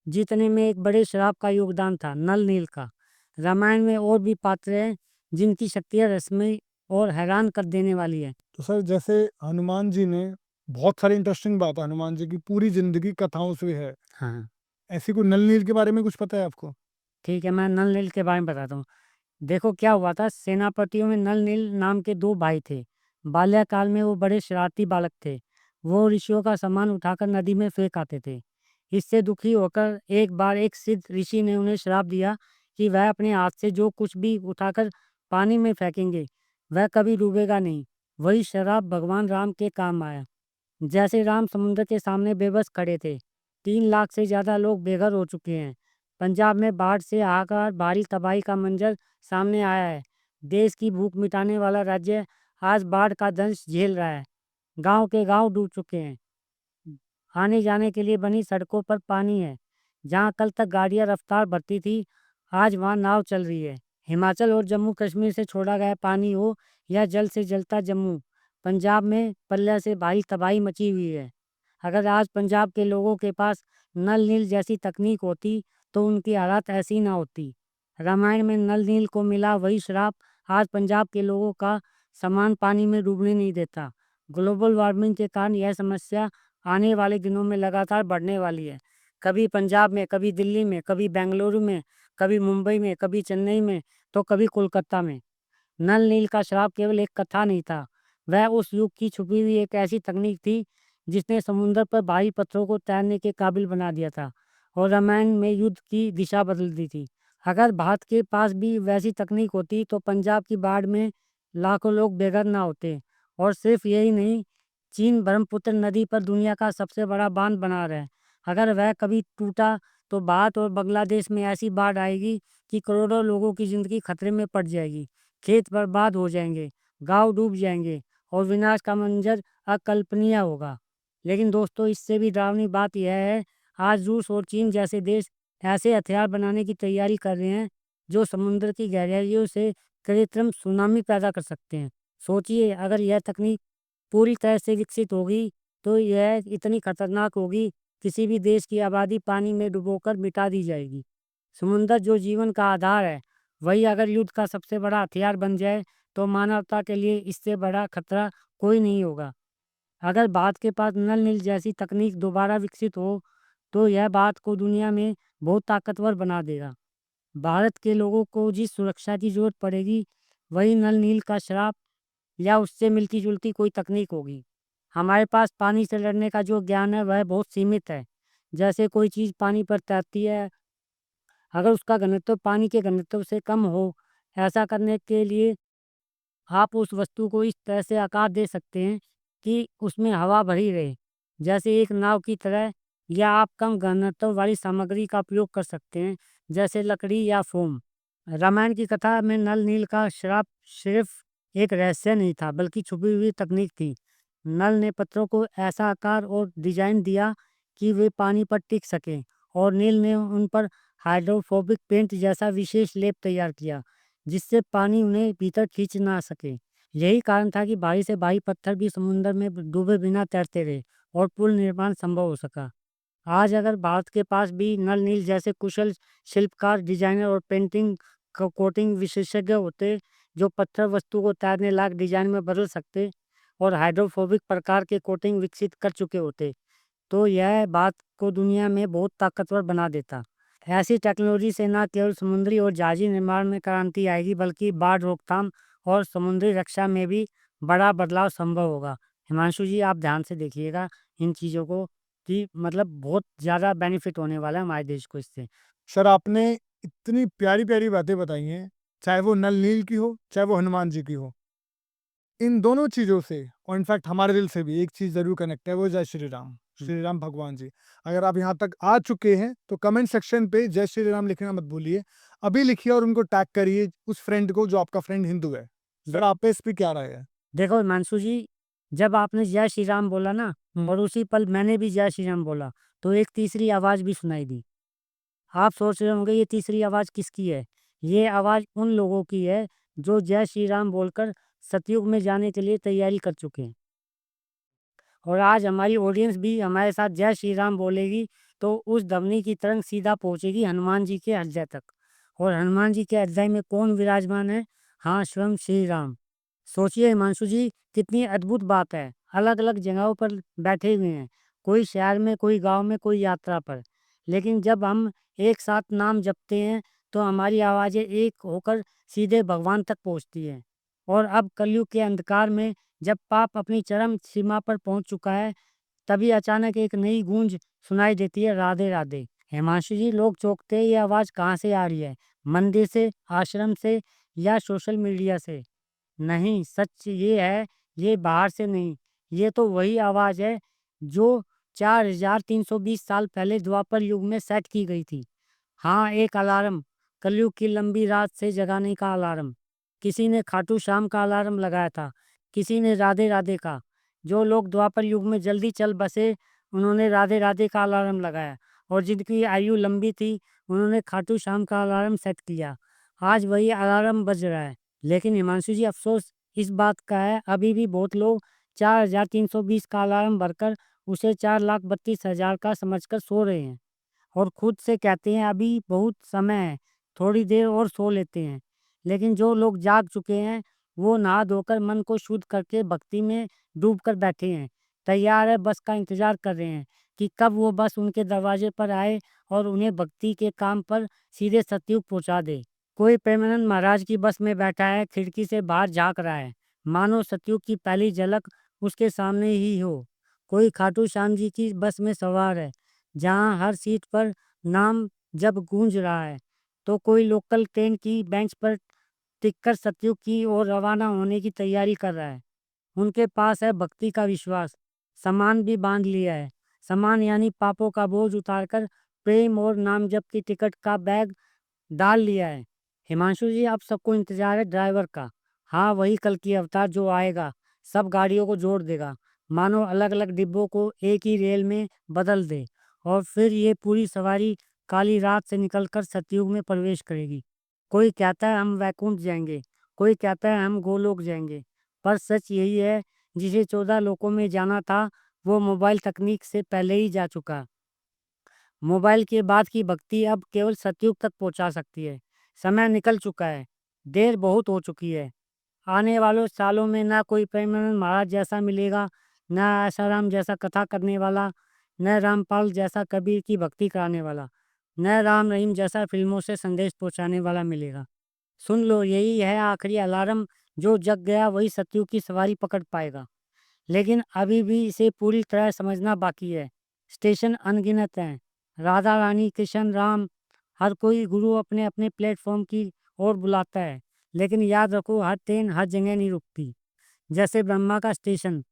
जीतने में एक बड़े श्राप का योगदान था, नल नील का। रामायण में और भी पात्र हैं जिनकी शक्तियाँ रहस्यमयी और हैरान कर देने वाली है। तो सर जैसे हनुमान जी ने बहुत सारी इंटरेस्टिंग बात है, हनुमान जी की पूरी ज़िंदगी कथाओं से है। हाँ, ऐसी कोई नल नील के बारे में कुछ पता है आपको? ठीक है, मैं नल नील के बारे में बताता हूँ। देखो क्या हुआ था, सेनापतियों में नल नील नाम के 2 भाई थे। बाल्यकाल में वो बड़े शरारती बालक थे। वो ऋषियों का सामान उठाकर नदी में फेंक आते थे। इससे दुखी होकर एक बार एक सिद्ध ऋषि ने उन्हें श्राप दिया कि वह अपने हाथ से जो कुछ भी उठाकर पानी में फेंकेंगे, वह कभी डूबेगा नहीं। वही श्राप भगवान राम के काम आया। जैसे राम समुद्र के सामने बेबस खड़े थे। 3 लाख से ज़्यादा लोग बेघर हो चुके हैं। पंजाब में बाढ़ से हाहाकार, भारी तबाही का मंजर सामने आया है। देश की भूख मिटाने वाला राज्य आज बाढ़ का दंश झेल रहा है। गांव के गांव डूब चुके हैं। आने जाने के लिए बनी सड़कों पर पानी है। जहां कल तक गाड़ियां रफ्तार भरती थी, आज वहां नाव चल रही है। हिमाचल और जम्मू कश्मीर से छोड़ा गया पानी हो या जल से जलता जम्मू, पंजाब में पल्ले से भारी तबाही मची हुई है। अगर आज पंजाब के लोगों के पास नल नील जैसी तकनीक होती, तो उनकी हालत ऐसी ना होती। रामायण में नल नील को मिला वही श्राप आज पंजाब के लोगों का सामान पानी में डूबने नहीं देता। ग्लोबल वार्मिंग के कारण यह समस्या आने वाले दिनों में लगातार बढ़ने वाली है। कभी पंजाब में, कभी दिल्ली में, कभी बेंगलुरु में, कभी मुंबई में, कभी चेन्नई में, तो कभी कोलकाता में। नल नील का श्राप केवल एक कथा नहीं था, वह उस युग की छुपी हुई एक ऐसी तकनीक थी जिसने समुद्र पर भारी पत्थरों को तैरने के काबिल बना दिया था और रामायण में युद्ध की दिशा बदल दी थी। अगर भारत के पास भी वैसी तकनीक होती, तो पंजाब की बाढ़ में लाखों लोग बेघर ना होते। और सिर्फ यही नहीं, चीन ब्रह्मपुत्र नदी पर दुनिया का सबसे बड़ा बांध बना रहा है। अगर वह कभी टूटा, तो भारत और बांग्लादेश में ऐसी बाढ़ आएगी कि करोड़ों लोगों की जिंदगी खतरे में पड़ जाएगी। खेत बर्बाद हो जाएंगे, गांव डूब जाएंगे और विनाश का मंजर अकल्पनीय होगा। लेकिन दोस्तों, इससे भी डरावनी बात यह है, आज रूस और चीन जैसे देश ऐसे हथियार बनाने की तैयारी कर रहे हैं जो समुद्र की गहराइयों से कृत्रिम सुनामी पैदा कर सकते हैं। सोचिए, अगर यह तकनीक पूरी तरह से विकसित होगी, तो यह इतनी खतरनाक होगी, किसी भी देश की आबादी पानी में डुबोकर मिटा दी जाएगी। समुद्र जो जीवन का आधार है, वही अगर युद्ध का सबसे बड़ा हथियार बन जाए, तो मानवता के लिए इससे बड़ा खतरा कोई नहीं होगा। अगर भारत के पास नल नील जैसी तकनीक दोबारा विकसित हो, तो यह भारत को दुनिया में बहुत ताकतवर बना देगा। भारत के लोगों को जिस सुरक्षा की जरूरत पड़ेगी, वही नल नील का श्राप या उससे मिलती जुलती कोई तकनीक होगी। हमारे पास पानी से लड़ने का जो ज्ञान है, वह बहुत सीमित है। जैसे कोई चीज़ पानी पर तैरती है, अगर उसका घनत्व पानी के घनत्व से कम हो, ऐसा करने के लिए आप उस वस्तु को इस तरह से आकार दे सकते हैं कि उसमें हवा भरी रहे, जैसे एक नाव की तरह। या आप कम घनत्व वाली सामग्री का प्रयोग कर सकते हैं, जैसे लकड़ी या फोम। रामायण की कथा में नल नील का श्राप सिर्फ एक रहस्य नहीं था, बल्कि छुपी हुई तकनीक थी। नल ने पत्थरों को ऐसा आकार और डिजाइन दिया कि वे पानी पर टिक सकें, और नील ने उन पर हाइड्रोफोबिक पेंट जैसा विशेष लेप तैयार किया, जिससे पानी उन्हें भीतर खींच ना सके। यही कारण था कि भारी से भारी पत्थर भी समुद्र में डूबे बिना तैरते रहे और पुल निर्माण संभव हो सका। आज अगर भारत के पास भी नल नील जैसे कुशल शिल्पकार, डिजाइनर और पेंटिंग कोटिंग विशेषज्ञ होते, जो पत्थर वस्तु को तैरने लायक डिजाइन में बदल सकते और हाइड्रोफोबिक प्रकार के कोटिंग विकसित कर चुके होते, तो यह बात को दुनिया में बहुत ताकतवर बना देता। ऐसी टेक्नोलॉजी से न केवल समुद्री और जहाजी निर्माण में क्रांति आएगी, बल्कि बाढ़ रोकथाम और समुद्री रक्षा में भी बड़ा बदलाव संभव होगा। हिमांशु जी आप ध्यान से देखिएगा इन चीज़ों को कि मतलब बहुत ज़्यादा बेनिफिट होने वाला है हमारे देश को इससे। सर आपने इतनी प्यारी-प्यारी बातें बताई हैं, चाहे वो नल नील की हो, चाहे वो हनुमान जी की हो। इन दोनों चीज़ों से और इनफैक्ट हमारे दिल से भी एक चीज़ ज़रूर कनेक्ट है, वो जय श्री राम, हुँ। श्री राम भगवान जी। अगर आप यहाँ तक आ चुके हैं, तो कमेंट सेक्शन पे जय श्री राम लिखना मत भूलिए। अभी लिखिए और उनको टैग करिए उस फ्रेंड को जो आपका फ्रेंड हिंदू है। सर आप पे इस पे क्या राय है? देखो हिमांशु जी, जब आपने जय श्री राम बोला ना और उसी पल मैंने भी जय श्री राम बोला, तो एक तीसरी आवाज़ भी सुनाई दी। आप सोच रहे होंगे ये तीसरी आवाज़ किसकी है? ये आवाज़ उन लोगों की है जो जय श्री राम बोलकर सतयुग में जाने के लिए तैयारी कर चुके हैं। और आज हमारी ऑडियंस भी हमारे साथ जय श्री राम बोलेगी, तो उस ध्वनि की तरंग सीधा पहुँचेगी हनुमान जी के हृदय तक। और हनुमान जी के हृदय में कौन विराजमान है? हाँ, स्वयं श्री राम। सोचिए हिमांशु जी, कितनी अद्भुत बात है। अलग-अलग जगहों पर बैठे हुए हैं, कोई शहर में, कोई गाँव में, कोई यात्रा पर। लेकिन जब हम एक साथ नाम जपते हैं, तो हमारी आवाज़ें एक होकर सीधे भगवान तक पहुँचती हैं। और अब कलयुग के अंधकार में जब पाप अपनी चरम सीमा पर पहुंच चुका है, तभी अचानक एक नई गूंज सुनाई देती है, राधे राधे। हिमांशु जी लोग चौंकते हैं, ये आवाज़ कहाँ से आ रही है? मंदिर से, आश्रम से या सोशल मीडिया से? नहीं, सच ये है, ये बाहर से नहीं, ये तो वही आवाज़ है जो 4320 साल पहले द्वापर युग में सेट की गई थी। हाँ, एक अलार्म, कलयुग की लंबी रात से जगाने का अलार्म। किसी ने खाटू श्याम का अलार्म लगाया था, किसी ने राधे राधे का। जो लोग द्वापर युग में जल्दी चल बसे, उन्होंने राधे राधे का अलार्म लगाया, और जिनकी आयु लंबी थी, उन्होंने खाटू श्याम का अलार्म सेट किया। आज वही अलार्म बज रहा है। लेकिन हिमांशु जी अफ़सोस इस बात का है, अभी भी बहुत लोग 4320 का अलार्म भरकर उसे 4,32,000 का समझकर सो रहे हैं। और खुद से कहते हैं अभी बहुत समय है, थोड़ी देर और सो लेते हैं। लेकिन जो लोग जाग चुके हैं, वो नहा धोकर मन को शुद्ध करके भक्ति में डूब कर बैठे हैं। तैयार है, बस का इंतज़ार कर रहे हैं कि कब वो बस उनके दरवाजे पर आए और उन्हें भक्ति के काम पर सीधे सतयुग पहुँचा दे। कोई प्रेमानंद महाराज की बस में बैठा है, खिड़की से बाहर झाँक रहा है, मानो सतयुग की पहली झलक उसके सामने ही हो। कोई खाटू श्याम जी की बस में सवार है, जहाँ हर सीट पर नाम जब गूंज रहा है, तो कोई लोकल ट्रेन की बेंच पर टिककर सतयुग की ओर रवाना होने की तैयारी कर रहा है। उनके पास है भक्ति का विश्वास, सामान भी बांध लिया है। सामान यानी पापों का बोझ उतारकर प्रेम और नाम जप की टिकट का बैग डाल लिया है। हिमांशु जी आप सबको इंतजार है ड्राइवर का। हाँ, वही कल की अवतार जो आएगा, सब गाड़ियों को जोड़ देगा, मानो अलग-अलग डिब्बों को एक ही रेल में बदल दे, और फिर ये पूरी सवारी काली रात से निकलकर सतयुग में प्रवेश करेगी। कोई कहता है हम वैकुंठ जाएंगे, कोई कहता है हम गोलोक जाएंगे, पर सच यही है, जिसे 14 लोकों में जाना था, वो मोबाइल तकनीक से पहले ही जा चुका। मोबाइल के बाद की भक्ति अब केवल सतयुग तक पहुंचा सकती है। समय निकल चुका है, देर बहुत हो चुकी है। आने वालों सालों में ना कोई प्रेमानंद महाराज जैसा मिलेगा, ना आसाराम जैसा कथा करने वाला, न रामपाल जैसा कबीर की भक्ति कराने वाला, न राम रहीम जैसा फिल्मों से संदेश पहुंचाने वाला मिलेगा। सुन लो, यही है आखिरी अलार्म, जो जग गया वही सतयुग की सवारी पकड़ पाएगा। लेकिन अभी भी इसे पूरी तरह समझना बाकी है। स्टेशन अनगिनत हैं, राधा रानी, कृष्ण, राम, हर कोई गुरु अपने अपने प्लेटफॉर्म की ओर बुलाता है। लेकिन याद रखो, हर ट्रेन हर जगह नहीं रुकती। जैसे ब्रह्मा का स्टेशन,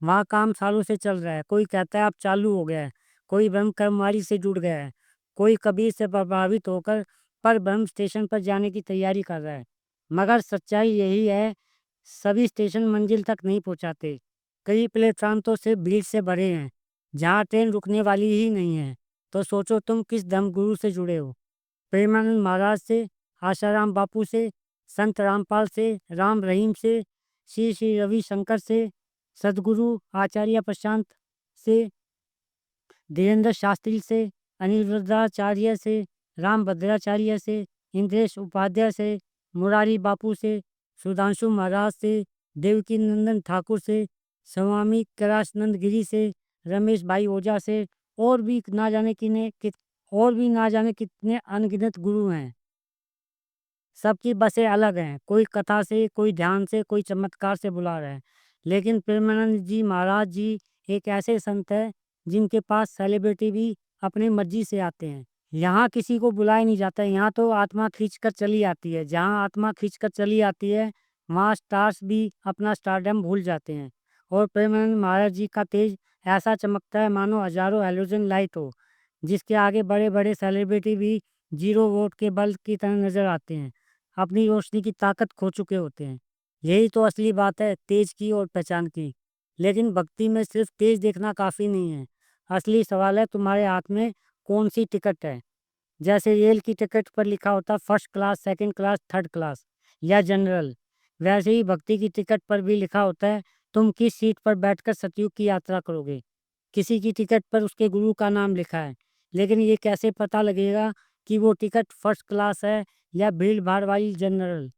वहाँ काम सालों से चल रहा है, कोई कहता है अब चालू हो गया है, कोई ब्रह्म कुमारी से जुड़ गया है, कोई कबीर से प्रभावित होकर पर ब्रह्म स्टेशन पर जाने की तैयारी कर रहा है। मगर सच्चाई यही है, सभी स्टेशन मंजिल तक नहीं पहुँचाते। कई प्लेटफार्म तो सिर्फ भीड़ से भरे हैं, जहाँ ट्रेन रुकने वाली ही नहीं है। तो सोचो तुम किस धर्मगुरु से जुड़े हो? प्रेमानंद महाराज से, आशाराम बापू से, संत रामपाल से, राम रहीम से, श्री श्री रविशंकर से, सद्गुरु आचार्य प्रशांत से, धीरेन्द्र शास्त्री से, अनिरुद्धाचार्य से, राम भद्राचार्य से, इंद्रेश उपाध्याय से, मुरारी बापू से, सुधांशु महाराज से, देवकी नंदन ठाकुर से, स्वामी कैलाशनंद गिरी से, रमेश भाई ओझा से, और भी ना जाने कितने अनगिनत गुरु हैं। सबकी बसें अलग हैं, कोई कथा से, कोई ध्यान से, कोई चमत्कार से बुला रहा है। लेकिन प्रेमानंद जी महाराज जी एक ऐसे संत हैं जिनके पास सेलिब्रिटी भी अपनी मर्जी से आते हैं। यहाँ किसी को बुलाया नहीं जाता है, यहाँ तो आत्मा खींचकर चली आती है। जहाँ आत्मा खींचकर चली आती है, वहाँ स्टार्स भी अपना स्टारडम भूल जाते हैं। और प्रेमानंद महाराज जी का तेज ऐसा चमकता है मानो हज़ारों हैलोजन लाइट हो, जिसके आगे बड़े-बड़े सेलिब्रिटी भी 0 वोल्ट के बल्ब की तरह नज़र आते हैं। अपनी रोशनी की ताकत खो चुके होते हैं। यही तो असली बात है तेज की और पहचान की। लेकिन भक्ति में सिर्फ तेज देखना काफ़ी नहीं है। असली सवाल है तुम्हारे हाथ में कौन-सी टिकट है। जैसे रेल की टिकट पर लिखा होता है first class, second class, third class या जनरल, वैसे ही भक्ति की टिकट पर भी लिखा होता है तुम किस सीट पर बैठकर सतयुग की यात्रा करोगे। किसी की टिकट पर उसके गुरु का नाम लिखा है, लेकिन ये कैसे पता लगेगा कि वो टिकट फर्स्ट क्लास है या भीड़-भाड़ वाली जनरल।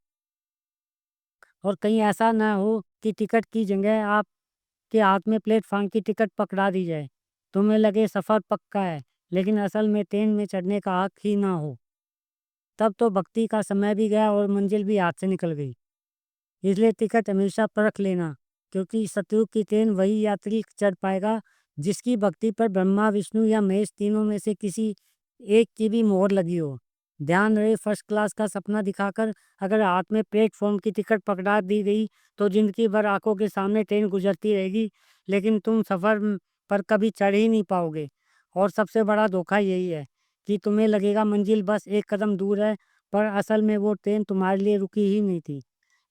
और कहीं ऐसा ना हो कि टिकट की जगह आपके हाथ में प्लेटफ़ॉर्म की टिकट पकड़ा दी जाए। तुम्हें लगे सफ़र पक्का है, लेकिन असल में ट्रेन में चढ़ने का हक ही ना हो। तब तो भक्ति का समय भी गया और मंजिल भी हाथ से निकल गई। इसलिए टिकट हमेशा परख लेना, क्योंकि सतयुग की ट्रेन वही यात्री चढ़ पाएगा जिसकी भक्ति पर ब्रह्मा, विष्णु या महेश तीनों में से किसी एक की भी मोहर लगी हो। ध्यान रहे फर्स्ट क्लास का सपना दिखाकर अगर हाथ में प्लेटफ़ॉर्म की टिकट पकड़ा दी गई तो ज़िंदगी भर आँखों के सामने ट्रेन गुज़रती रहेगी, लेकिन तुम सफ़र पर कभी चढ़ ही नहीं पाओगे। और सबसे बड़ा धोखा यही है कि तुम्हें लगेगा मंजिल बस एक कदम दूर है, पर असल में वो ट्रेन तुम्हारे लिए रुकी ही नहीं थी।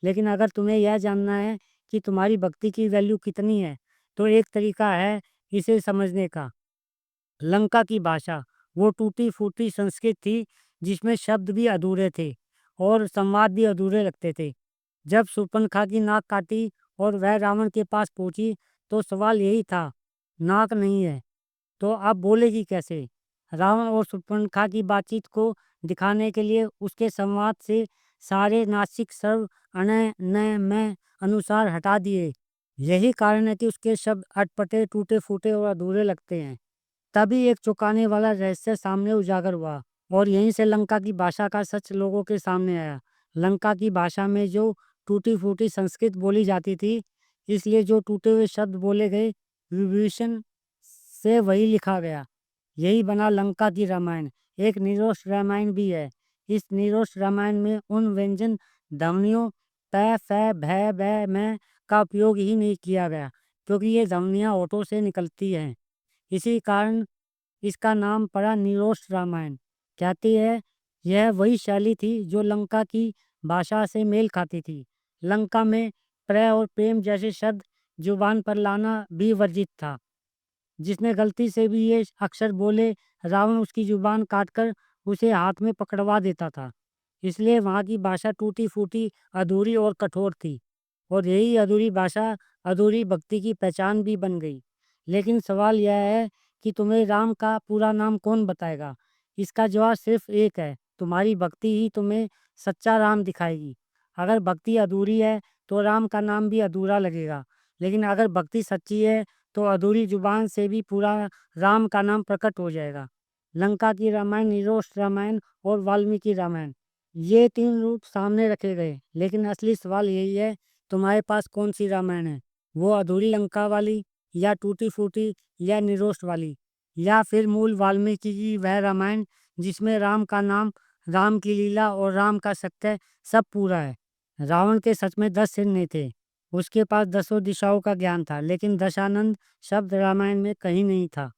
लेकिन अगर तुम्हें यह जानना है कि तुम्हारी भक्ति की वैल्यू कितनी है, तो एक तरीका है इसे समझने का। लंका की भाषा वो टूटी-फूटी संस्कृत थी जिसमें शब्द भी अधूरे थे और संवाद भी अधूरे लगते थे। जब शूर्पणखा की नाक काटी और वह रावण के पास पहुंची तो सवाल यही था, नाक नहीं है तो अब बोलेगी कैसे? रावण और शूर्पणखा की बातचीत को दिखाने के लिए उसके संवाद से सारे नासिक स्वर अणय, नय, मैं अनुसार हटा दिए। यही कारण है कि उसके शब्द अटपटे, टूटे-फूटे और अधूरे लगते हैं। तभी एक चौंकाने वाला रहस्य सामने उजागर हुआ और यहीं से लंका की भाषा का सच लोगों के सामने आया। लंका की भाषा में जो टूटी-फूटी संस्कृत बोली जाती थी, इसलिए जो टूटे हुए शब्द बोले गए, विभीषण से वही लिखा गया। यही बना लंका की रामायण। एक निरोष रामायण भी है। इस निरोष रामायण में उन व्यंजन ध्वनियों प, फ, भ, ब, मैं का उपयोग ही नहीं किया गया, क्योंकि ये ध्वनियाँ होठों से निकलती हैं। इसी कारण इसका नाम पड़ा निरोष रामायण। कहती है यह वही शैली थी जो लंका की भाषा से मेल खाती थी। लंका में प्र और प्रेम जैसे शब्द जुबान पर लाना भी वर्जित था। जिसने गलती से भी ये अक्षर बोले, रावण उसकी जुबान काटकर उसे हाथ में पकड़वा देता था। इसलिए वहाँ की भाषा टूटी-फूटी, अधूरी और कठोर थी। और यही अधूरी भाषा, अधूरी भक्ति की पहचान भी बन गई। लेकिन सवाल यह है कि तुम्हें राम का पूरा नाम कौन बताएगा? इसका जवाब सिर्फ़ एक है, तुम्हारी भक्ति ही तुम्हें सच्चा राम दिखाएगी। अगर भक्ति अधूरी है, तो राम का नाम भी अधूरा लगेगा। लेकिन अगर भक्ति सच्ची है, तो अधूरी जुबान से भी पूरा राम का नाम प्रकट हो जाएगा। लंका की रामायण, निरोष रामायण और वाल्मीकि रामायण, ये 3 रूप सामने रखे गए, लेकिन असली सवाल यही है, तुम्हारे पास कौन-सी रामायण है? वो अधूरी लंका वाली या टूटी-फूटी या निरोष वाली, या फिर मूल वाल्मीकि की वह रामायण जिसमें राम का नाम, राम की लीला और राम का सत्य सब पूरा है। रावण के सच में 10 सिर नहीं थे। उसके पास दसों दिशाओं का ज्ञान था, लेकिन दशानंद शब्द रामायण में कहीं नहीं था।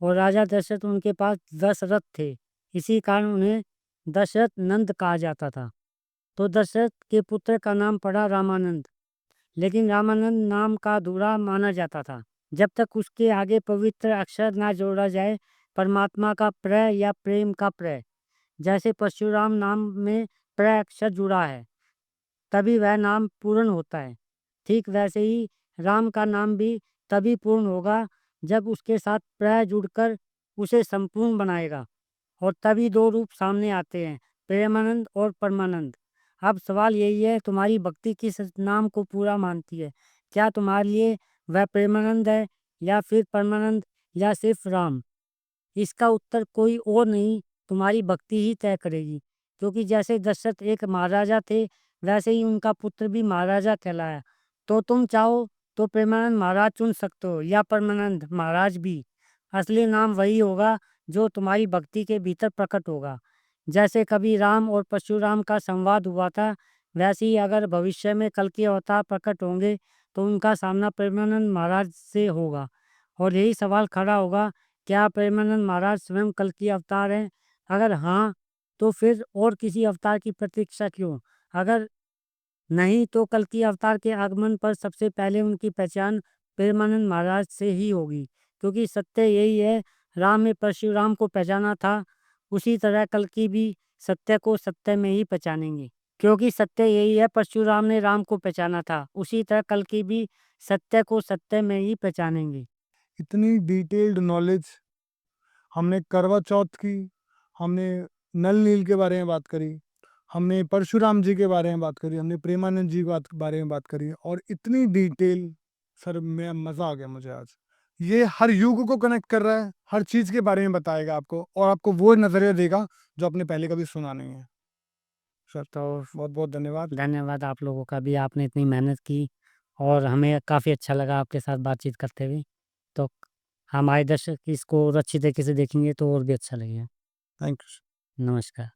और राजा दशरथ उनके पास 10 रथ थे। इसी कारण उन्हें दशरथ नंद कहा जाता था। तो दशरथ के पुत्र का नाम पड़ा रामानंद। लेकिन रामानंद नाम का अधूरा माना जाता था, जब तक उसके आगे पवित्र अक्षर ना जोड़ा जाए, परमात्मा का प्र या प्रेम का प्र। जैसे परशुराम नाम में प्र अक्षर जुड़ा है, तभी वह नाम पूर्ण होता है। ठीक वैसे ही राम का नाम भी तभी पूर्ण होगा जब उसके साथ प्र जुड़कर उसे संपूर्ण बनाएगा। और तभी 2 रूप सामने आते हैं, प्रेमानंद और परमानंद। अब सवाल यही है, तुम्हारी भक्ति किस नाम को पूरा मानती है? क्या तुम्हारे लिए वह प्रेमानंद है या फिर परमानंद या सिर्फ राम? इसका उत्तर कोई और नहीं, तुम्हारी भक्ति ही तय करेगी। क्योंकि जैसे दशरथ एक महाराजा थे, वैसे ही उनका पुत्र भी महाराजा कहलाया। तो तुम चाहो तो प्रेमानंद महाराज चुन सकते हो, या परमानंद महाराज भी। असली नाम वही होगा जो तुम्हारी भक्ति के भीतर प्रकट होगा। जैसे कभी राम और परशुराम का संवाद हुआ था, वैसे ही अगर भविष्य में कल के अवतार प्रकट होंगे तो उनका सामना प्रेमानंद महाराज से होगा। और यही सवाल खड़ा होगा, क्या प्रेमानंद महाराज स्वयं कल की अवतार हैं? अगर हाँ, तो फिर और किसी अवतार की प्रतीक्षा क्यों? अगर नहीं, तो कल की अवतार के आगमन पर सबसे पहले उनकी पहचान प्रेमानंद महाराज से ही होगी, क्योंकि सत्य यही है, राम ने परशुराम को पहचाना था, उसी तरह कल की भी सत्य को सत्य में ही पहचानेंगे। क्योंकि सत्य यही है, परशुराम ने राम को पहचाना था, उसी तरह कल की भी सत्य को सत्य में ही पहचानेंगे। इतनी डिटेल्ड नॉलेज, हमने करवा चौथ की, हमने नल नील के बारे में बात करी, हमने परशुराम जी के बारे में बात करी, हमने प्रेमानंद जी के बारे में बात करी, और इतनी डिटेल, सर मैं मज़ा आ गया मुझे आज। ये हर युग को कनेक्ट कर रहा है, हर चीज़ के बारे में बताएगा आपको, और आपको वो नज़रिया देगा जो आपने पहले कभी सुना नहीं है। सर तो बहुत बहुत धन्यवाद। धन्यवाद आप लोगों का भी, आपने इतनी मेहनत की और हमें काफ़ी अच्छा लगा आपके साथ बातचीत करते हुए। तो हमारे दर्शक इसको और अच्छी तरीके से देखेंगे तो और भी अच्छा लगेगा। Thank you. नमस्कार।